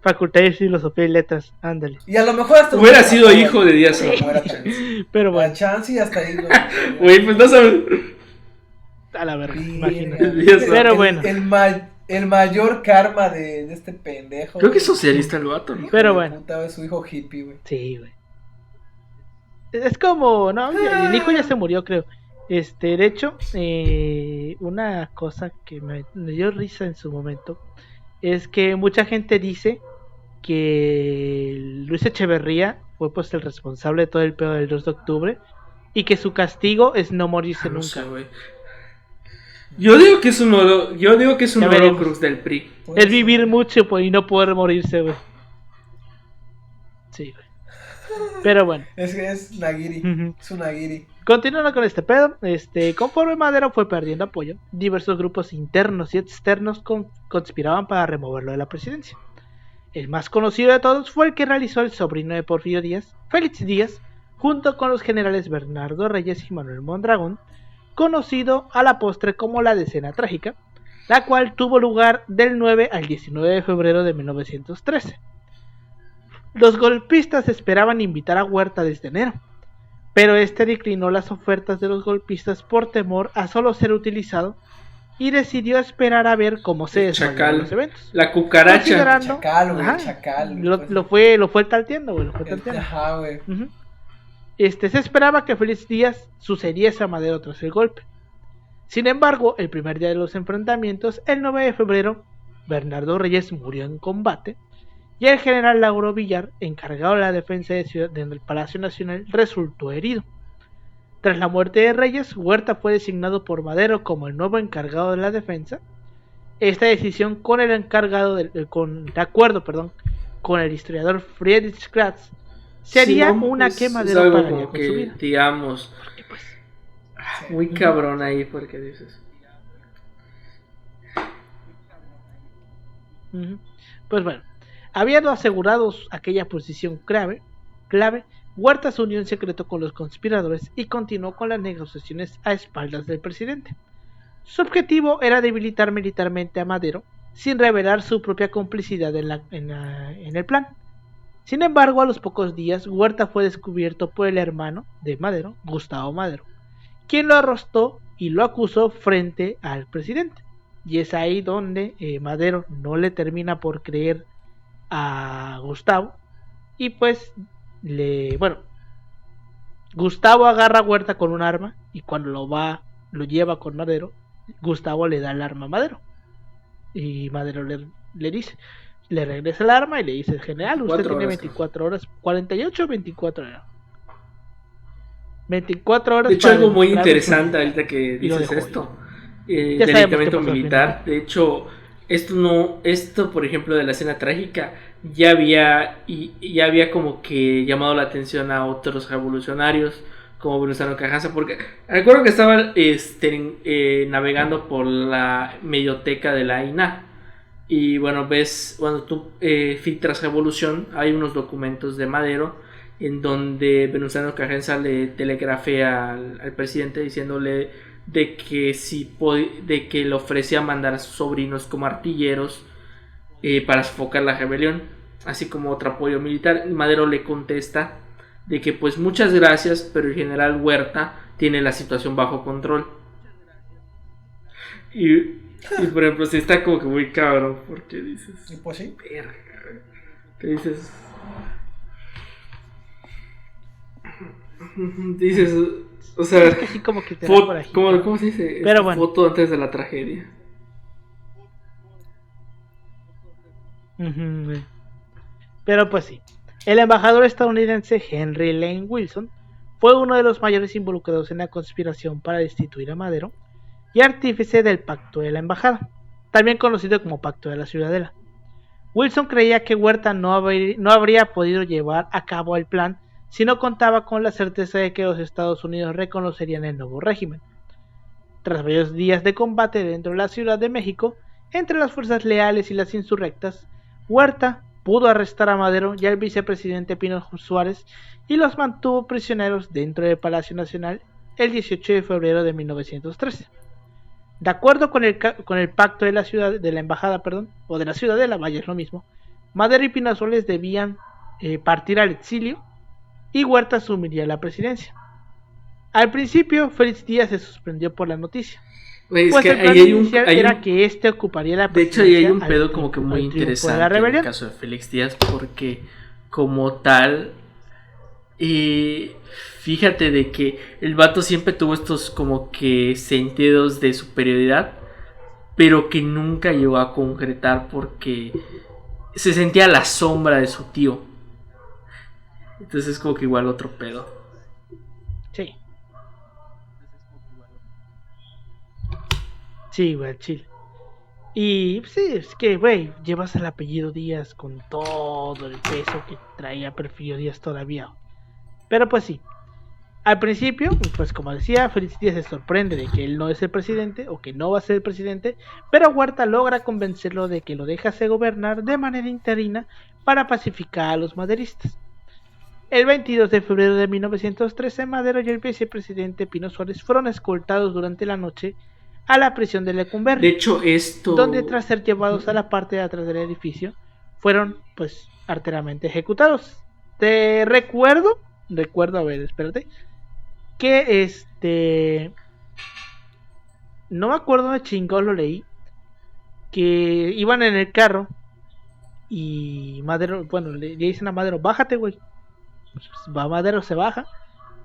Facultad de Filosofía y Letras, ándale. Y a lo mejor hasta Hubiera sido hijo de Díaz pero Ordaz. no era Chance. Pero Bueno, bueno, Chance y hasta ahí. Güey, pues no sabes. a la verga, Verga. imagínate. Díaz Pero El- bueno. El mayor karma de este pendejo. Creo que es güey. socialista el vato, ¿no? Hijo Pero de bueno. puta, güey, su hijo hippie, güey. Sí, güey. Es como, no, el hijo ya se murió, creo. De hecho, una cosa que me dio risa en su momento es que mucha gente dice que Luis Echeverría fue pues el responsable de todo el pedo del 2 de octubre y que su castigo es no morirse No nunca. sé, güey. Yo digo que es un Ya veremos. Horcrux del PRI. Es vivir mucho pues, y no poder morirse, güey. Sí, güey. Pero bueno. Es Nagiri. Ujú. Es un Nagiri. Continuando con este pedo, conforme Madero fue perdiendo apoyo, diversos grupos internos y externos conspiraban para removerlo de la presidencia. El más conocido de todos fue el que realizó el sobrino de Porfirio Díaz, Félix Díaz, junto con los generales Bernardo Reyes y Manuel Mondragón, conocido a la postre como la Decena Trágica, la cual tuvo lugar del 9 al 19 de febrero de 1913. Los golpistas esperaban invitar a Huerta desde enero, pero este declinó las ofertas de los golpistas por temor a solo ser utilizado y decidió esperar a ver cómo se desarrollaban los eventos. La cucaracha. Considerando- Chacal, güey. Ajá, Chacal. lo fue talteando, güey, lo fue talteando. Ajá, güey. Ujú. Se esperaba que Félix Díaz sucediese a Madero tras el golpe. Sin embargo, el primer día de los enfrentamientos, el 9 de febrero, Bernardo Reyes murió en combate y el general Lauro Villar, encargado de la defensa del Palacio Nacional, resultó herido. Tras la muerte de Reyes, Huerta fue designado por Madero como el nuevo encargado de la defensa. Esta decisión con el encargado de acuerdo con el historiador Friedrich Kratz sería Sí, no, una pues, que es Madero algo pagaría como con su que, vida. digamos, Porque, pues, muy cabrón ahí porque dices. ujú. Pues bueno, habiendo asegurados aquella posición clave, Huerta se unió en secreto con los conspiradores y continuó con las negociaciones a espaldas del presidente. Su objetivo era debilitar militarmente a Madero sin revelar su propia complicidad en el plan. Sin embargo, a los pocos días, Huerta fue descubierto por el hermano de Madero, Gustavo Madero, quien lo arrestó y lo acusó frente al presidente. Y es ahí donde Madero no le termina por creer a Gustavo. Y pues, Gustavo agarra a Huerta con un arma. Y cuando lo lleva con Madero, Gustavo le da el arma a Madero. Y Madero le dice, le regresa el arma y le dice, general, usted 24 tiene horas, 24 horas, 48 o 24 horas. 24 horas. De hecho, para algo muy demostrar su interesante vida. ahorita que Y lo dices dejó esto. Ya Del sabemos qué incremento pasó al militar. final. De hecho, esto, por ejemplo, de la escena trágica, ya había como que llamado la atención a otros revolucionarios, como Venustiano Carranza, porque recuerdo que estaba navegando por la medioteca de la INAH. Y bueno, ves, cuando tú filtras Revolución, hay unos documentos de Madero en donde Venustiano Carranza le telegrafea al presidente diciéndole de que le ofrecía mandar a sus sobrinos como artilleros para sofocar la rebelión, así como otro apoyo militar. Madero le contesta de que pues muchas gracias, pero el general Huerta tiene la situación bajo control. Y por ejemplo, si está como que muy cabrón, porque dices, Y pues sí. verga, que dices, o sea, Es que así como que te da por ahí. ¿cómo se dice? Pero Esta bueno. foto antes de la tragedia. Ujú, güey. Pero pues sí, el embajador estadounidense Henry Lane Wilson fue uno de los mayores involucrados en la conspiración para destituir a Madero y artífice del Pacto de la Embajada, también conocido como Pacto de la Ciudadela. Wilson creía que Huerta no habría podido llevar a cabo el plan si no contaba con la certeza de que los Estados Unidos reconocerían el nuevo régimen. Tras varios días de combate dentro de la Ciudad de México, entre las fuerzas leales y las insurrectas, Huerta pudo arrestar a Madero y al vicepresidente Pino Suárez y los mantuvo prisioneros dentro del Palacio Nacional el 18 de febrero de 1913. De acuerdo con el pacto de la embajada, o de la ciudadela, vaya, es lo mismo, Madero y Pino Suárez debían partir al exilio y Huerta asumiría la presidencia. Al principio, Félix Díaz se sorprendió por la noticia. Güey, Pues es el que plan ahí inicial era que este ocuparía la de hecho, presidencia. ahí hay un al pedo triunfo- como que muy al triunfo de la interesante en el rebelión. caso de Félix Díaz, porque como tal, fíjate de que el vato siempre tuvo estos como que sentidos de superioridad, pero que nunca llegó a concretar porque se sentía a la sombra de su tío. Entonces es como que igual otro pedo. Sí. Sí, güey, chill. Y sí, es que, güey, llevas el apellido Díaz con todo el peso que traía Porfirio Díaz todavía. Pero pues sí. Al principio, pues como decía, Félix Díaz se sorprende de que él no es el presidente o que no va a ser el presidente, pero Huerta logra convencerlo de que lo dejase gobernar de manera interina para pacificar a los maderistas. El 22 de febrero de 1913, Madero y el vicepresidente Pino Suárez fueron escoltados durante la noche a la prisión de Lecumberri. De hecho, esto... donde tras ser llevados a la parte de atrás del edificio, fueron pues arteramente ejecutados. Te recuerdo, a ver, espérate, que no me acuerdo de chingón, lo leí, que iban en el carro y Madero, bueno, le dicen a Madero, bájate, güey. Pues va Madero, se baja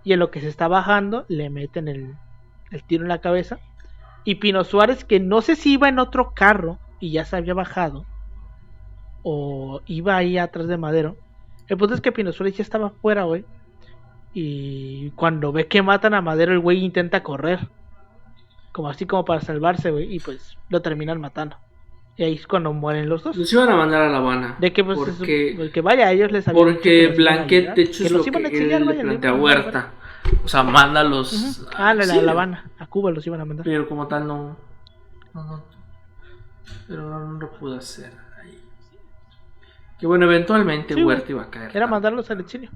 y en lo que se está bajando le meten el tiro en la cabeza. Y Pino Suárez, que no sé si iba en otro carro y ya se había bajado, o iba ahí atrás de Madero. El punto es que Pino Suárez ya estaba afuera, güey. Y cuando ve que matan a Madero, el güey intenta correr, como así como para salvarse, güey. Y pues lo terminan matando. Y ahí es cuando mueren los dos. Los iban a mandar a La Habana. De que pues porque vaya, a ellos les habían dicho porque que los iban a Blanquet, ayudar, de hecho, que es los lo que iban a él exiliar, le vaya, plantea a iban a mandar. Huerta. O sea, mándalos A la exilio. Habana, a Cuba los iban a mandar. Pero como tal no. Pero no lo pudo hacer ahí. Que bueno, eventualmente Sí, Huerta güey. iba a caer. Era mandarlos al exilio.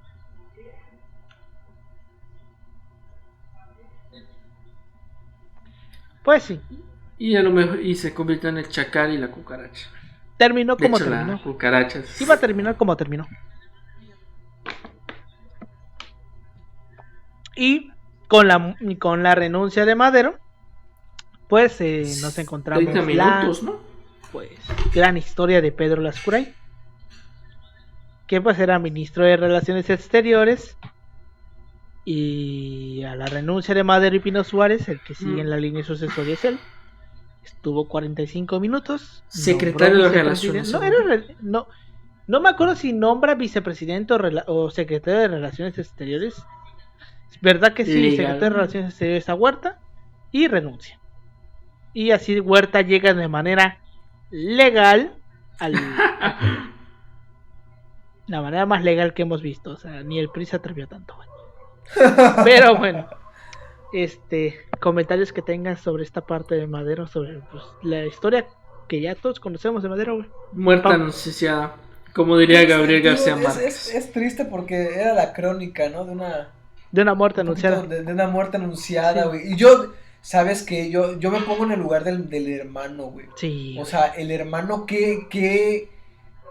Pues sí. Y a lo mejor se convirtió en el chacal y la cucaracha. Terminó De como hecho, terminó. la cucaracha. Iba a terminar como terminó. Y con la renuncia de Madero, pues nos encontramos 30 minutos, ¿no? Pues gran historia de Pedro Lascurain, que pues era ministro de Relaciones Exteriores, y a la renuncia de Madero y Pino Suárez, el que sigue en la línea sucesoria es él. Estuvo 45 minutos. Secretario de Relaciones. No me acuerdo si nombra vicepresidente o secretario de Relaciones Exteriores. Es verdad que sí, Legal. secretario de Relaciones Exteriores a Huerta y renuncia. Y así Huerta llega de manera legal la manera más legal que hemos visto. O sea, ni el PRI se atrevió tanto, güey. Pero bueno, comentarios que tengas sobre esta parte de Madero, sobre pues, la historia que ya todos conocemos de Madero, güey. Muerta anunciada, como diría Gabriel García Márquez. Es triste porque era la crónica, ¿no? De una muerte anunciada. De una muerte anunciada, güey. Sí. Y yo, ¿sabes qué? Yo me pongo en el lugar del hermano, güey. Sí. O sea, el hermano que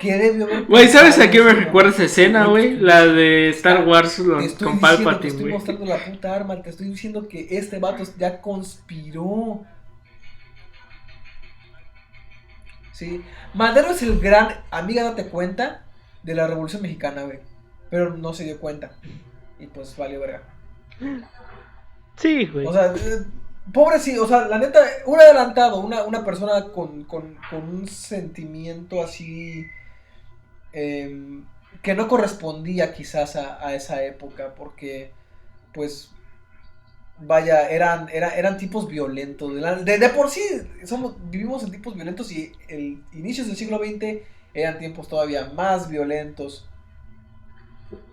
debió haber... Güey, ¿sabes a qué me recuerda esa escena, güey? La de Star Wars con Palpatine, te estoy güey. mostrando la puta arma, te estoy diciendo que este vato ya conspiró. Sí. Madero es el gran, amiga, date cuenta, de la Revolución Mexicana, güey. Pero no se dio cuenta. Y pues valió verga. Sí, güey. O sea, pobre sí, o sea, la neta, un adelantado, una persona con un sentimiento así que no correspondía quizás a esa época, porque pues vaya, eran tipos violentos. De por sí vivimos en tipos violentos y el inicios del siglo XX eran tiempos todavía más violentos.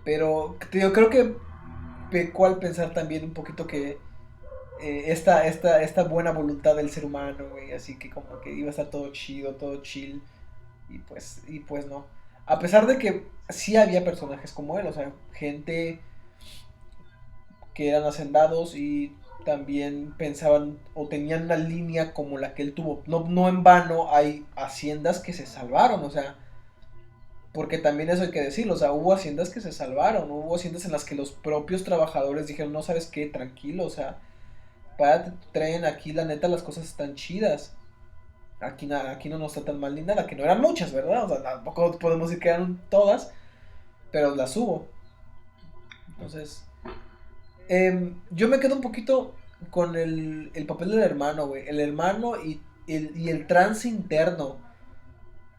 Pero yo creo que pecó al pensar también un poquito que esta buena voluntad del ser humano, güey, así que como que iba a estar todo chido, todo chill, y pues no. A pesar de que sí había personajes como él, o sea, gente que eran hacendados y también pensaban o tenían una línea como la que él tuvo. No en vano hay haciendas que se salvaron, o sea, Porque también eso hay que decirlo, o sea, hubo haciendas que se salvaron, hubo haciendas en las que los propios trabajadores dijeron, no, ¿sabes qué? Tranquilo, o sea, párate tu tren, aquí la neta las cosas están chidas. Aquí no nos está tan mal ni nada, que no eran muchas, ¿verdad? O sea, tampoco podemos decir que eran todas, pero las hubo. Entonces, yo me quedo un poquito con el papel del hermano, güey. El hermano y el trance interno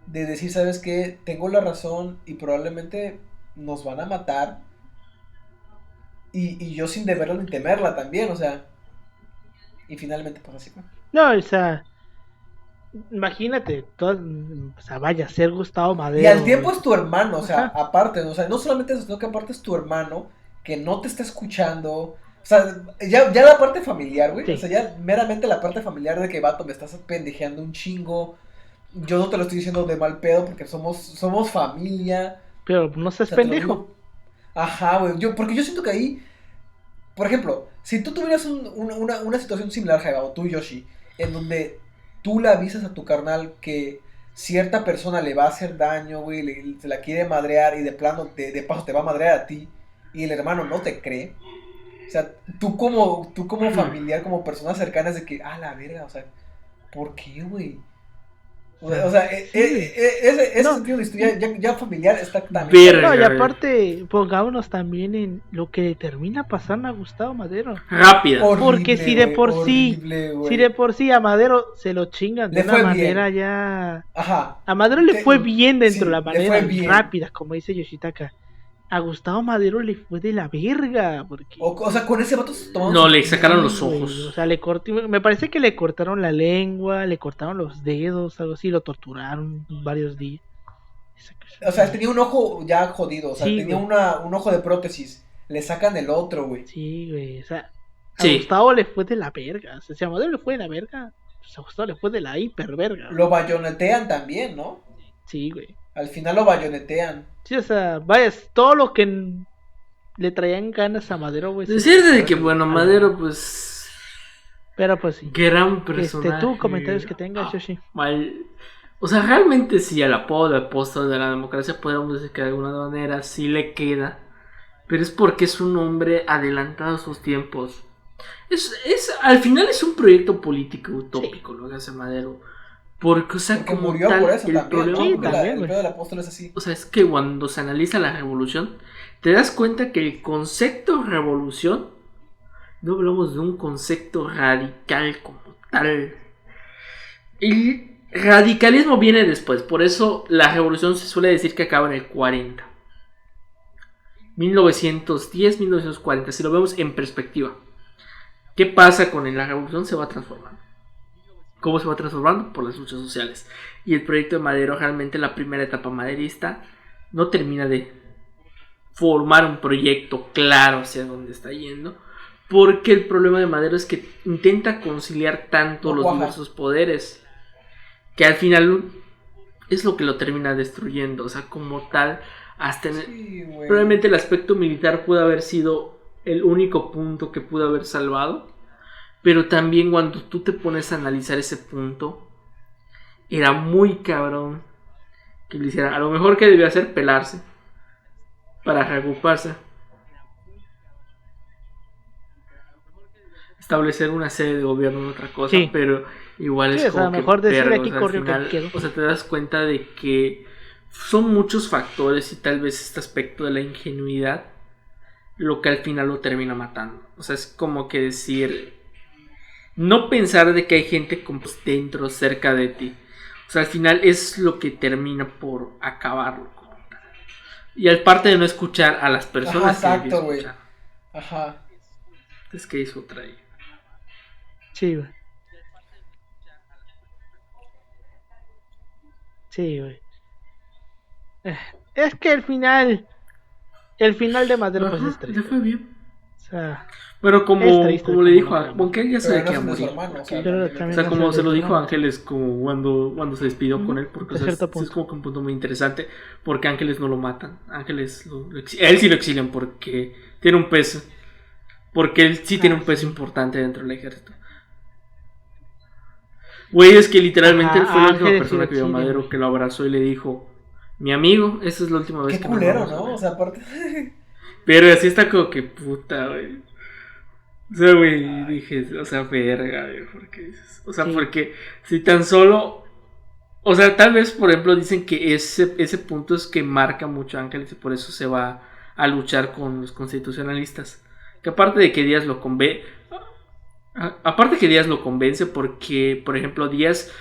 de decir, ¿sabes qué? Tengo la razón y probablemente nos van a matar. Y yo sin deberlo ni temerla también, o sea. Y finalmente, pues así fue. No, o sea, imagínate, o sea, vaya, ser Gustavo Madero. Y al tiempo es tu hermano, o sea, Ajá. aparte, ¿no? O sea, no solamente eso, sino que aparte es tu hermano que no te está escuchando. O sea, ya la parte familiar, güey. Sí. O sea, ya meramente la parte familiar de que, vato, me estás pendejeando un chingo. Yo no te lo estoy diciendo de mal pedo porque somos familia. Pero no O seas sea, te lo pendejo. digo. Ajá, güey. Porque yo siento que ahí, por ejemplo, si tú tuvieras una situación similar, Jaiba, o tú, Yoshi, en donde tú le avisas a tu carnal que cierta persona le va a hacer daño, güey, se la quiere madrear y de plano, de paso te va a madrear a ti, y el hermano no te cree. O sea, tú como familiar, como persona cercana, es de que, la verga, o sea, ¿por qué, güey? O sea, Sí. ese No. sentido de historia ya familiar está también. Verga. No, y aparte, pongámonos también en lo que le termina pasando a Gustavo Madero. Rápida. Porque si de güey, por horrible, sí, güey. si de por sí a Madero se lo chingan de Le una fue manera bien. ya... Ajá. A Madero le fue bien dentro de la le manera fue bien. rápida, como dice Yoshitaka. A Gustavo Madero le fue de la verga, porque... O sea, con ese vato se tomaron No, su- le sacaron Sí, los güey, ojos. o sea, me parece que le cortaron la lengua, le cortaron los dedos, algo así, lo torturaron varios días. O sea, él tenía un ojo ya jodido, o sea, Sí, tenía güey. un ojo de prótesis. Le sacan el otro, güey. Sí, güey, o sea, a Sí. Gustavo le fue de la verga. O sea, si a Madero le fue de la verga, pues a Gustavo le fue de la hiper verga. Lo bayonetean también, ¿no? Sí, güey. Al final lo bayonetean. Sí, o sea, vaya, es todo lo que le traían ganas a Madero, güey. Decir de que, bueno, Madero, pues. Pero pues sí. Gran personaje. Tú, comentarios que tengas, Yoshi. O sea, realmente sí, al apodo de apóstol de la democracia podríamos decir que de alguna manera sí le queda. Pero es porque es un hombre adelantado a sus tiempos. Al final es un proyecto político utópico lo que hace Madero. Porque, o sea, Porque como murió tal, por eso el también, ¿no? problema Sí, Porque también, el güey. pedo del apóstol es así. o sea, es que cuando se analiza la revolución, te das cuenta que el concepto revolución, no hablamos de un concepto radical como tal. El radicalismo viene después, por eso la revolución se suele decir que acaba en el 40. 1910, 1940, si lo vemos en perspectiva. ¿Qué pasa con la revolución? Se va transformando. ¿Cómo se va transformando? Por las luchas sociales. Y el proyecto de Madero, realmente la primera etapa maderista, no termina de formar un proyecto claro hacia dónde está yendo. Porque el problema de Madero es que intenta conciliar tanto los diversos poderes que al final es lo que lo termina destruyendo. O sea, como tal, hasta Sí, güey. probablemente el aspecto militar pudo haber sido el único punto que pudo haber salvado. Pero también cuando tú te pones a analizar ese punto, era muy cabrón que le hiciera. A lo mejor que debía hacer pelarse para reagruparse, establecer una sede de gobierno en otra cosa, Sí. pero igual Sí, es o sea, como mejor que decir verga, aquí o sea, corrió al que final, quedó. o sea, te das cuenta de que son muchos factores y tal vez este aspecto de la ingenuidad lo que al final lo termina matando. O sea, es como que decir, no pensar de que hay gente como dentro, cerca de ti. O sea, al final es lo que termina por acabarlo. Y al parte de no escuchar a las personas Ajá, que exacto, debía güey. escuchar. Ajá. Es que hizo otra ahí. Sí, güey. Sí, güey. Es que el final de Madero pues es Ajá, triste. le fue bien. O sea, Pero Es como, triste como como le dijo lo a queremos. aunque él ya Pero sabe no que es iba a de su morir. hermano, o sea, Pero también- también O sea, no como sé se de lo su dijo hermano. Ángeles como cuando se despidió con él, porque o sea, cierto es punto. como que un punto muy interesante, porque Ángeles no lo matan, Ángeles a él sí lo exilian porque tiene un peso, porque él sí tiene un peso importante dentro del ejército. Güey, es que literalmente Ajá, él fue la última Ángeles sí persona lo que vio a exilian, Madero güey. que lo abrazó y le dijo, mi amigo, esa es la última vez Qué que nos culero, vamos a ¿no? ver. O sea, aparte. Pero así está como que puta, güey. O sea, güey, dije, o sea, verga, güey, porque dices, o sea, Sí. porque si tan solo, o sea, tal vez, por ejemplo, dicen que ese punto es que marca mucho a Ángeles y por eso se va a luchar con los constitucionalistas. Que aparte de que Díaz lo convence porque, por ejemplo, Díaz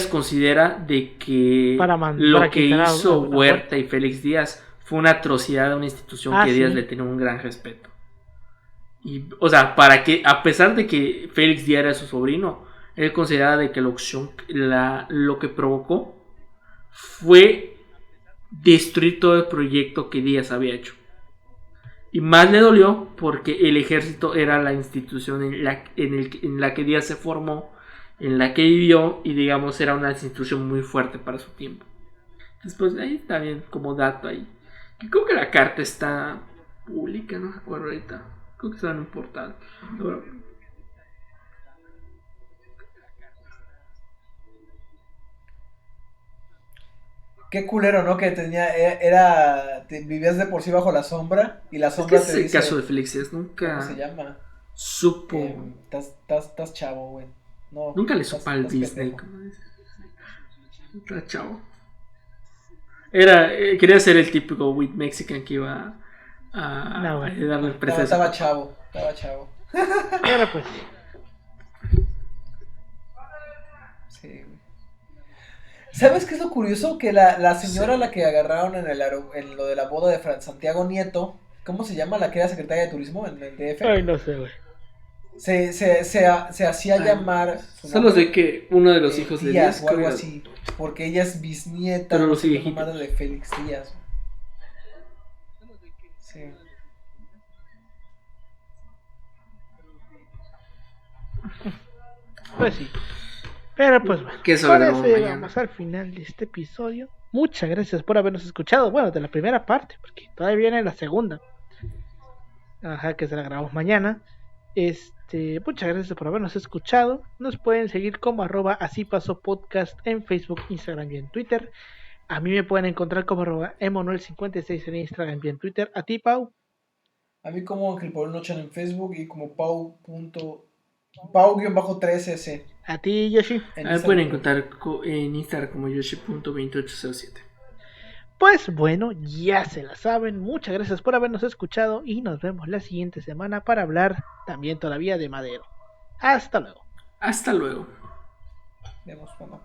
considera de que Para lo que quitar a hizo Huerta. Huerta y Félix Díaz fue una atrocidad a una institución que Díaz sí. le tenía un gran respeto. Y, o sea, para que, a pesar de que Félix Díaz era su sobrino, él consideraba de que lo que provocó fue destruir todo el proyecto que Díaz había hecho. Y más le dolió porque el ejército era la institución en la que Díaz se formó, en la que vivió, y digamos era una institución muy fuerte para su tiempo. Después ahí está bien como dato ahí. Y creo que la carta está pública, no me acuerdo ahorita. Creo que está en un portal. Pero, Qué culero, ¿no? Que vivías de por sí bajo la sombra y la es que sombra es te el dice. caso de Félix Díaz, nunca ¿Cómo se llama? supo. Estás chavo, güey. No, Nunca le estás- supo al estás Disney, pendejo. como dice. Está chavo. Quería ser el típico With Mexican que iba a No, güey. darle No, presa. estaba chavo. Pero pues, Sí, güey. ¿Sabes qué es lo curioso? Que la señora a la que agarraron en lo de la boda de Santiago Nieto, ¿cómo se llama? La que era secretaria de turismo en el DF. ay, no sé, güey. Se hacía llamar. Su Solo nombre, sé que uno de los hijos de Díaz Díaz o algo creo- así. Porque ella es bisnieta, Pero no los sé qué viejitos. mamada de Félix Díaz. Sí. Pues sí. Pero pues bueno, Que con celebramos eso mañana. llegamos al final de este episodio. Muchas gracias por habernos escuchado. Bueno, de la primera parte, porque todavía viene la segunda. Ajá, que se la grabamos mañana. Muchas gracias por habernos escuchado. Nos pueden seguir como @así pasó podcast en Facebook, Instagram y en Twitter. A mí me pueden encontrar como @emanuel56 en Instagram y en Twitter. A ti, Pau. A mí como Ángel Paul Nochan en Facebook y como Pau-3S A ti, Yoshi. en A mí pueden Instagram. encontrar en Instagram como yoshi.2807. Pues bueno, ya se la saben. Muchas gracias por habernos escuchado y nos vemos la siguiente semana para hablar también todavía de Madero. Hasta luego. Hasta luego. Vemos cuando.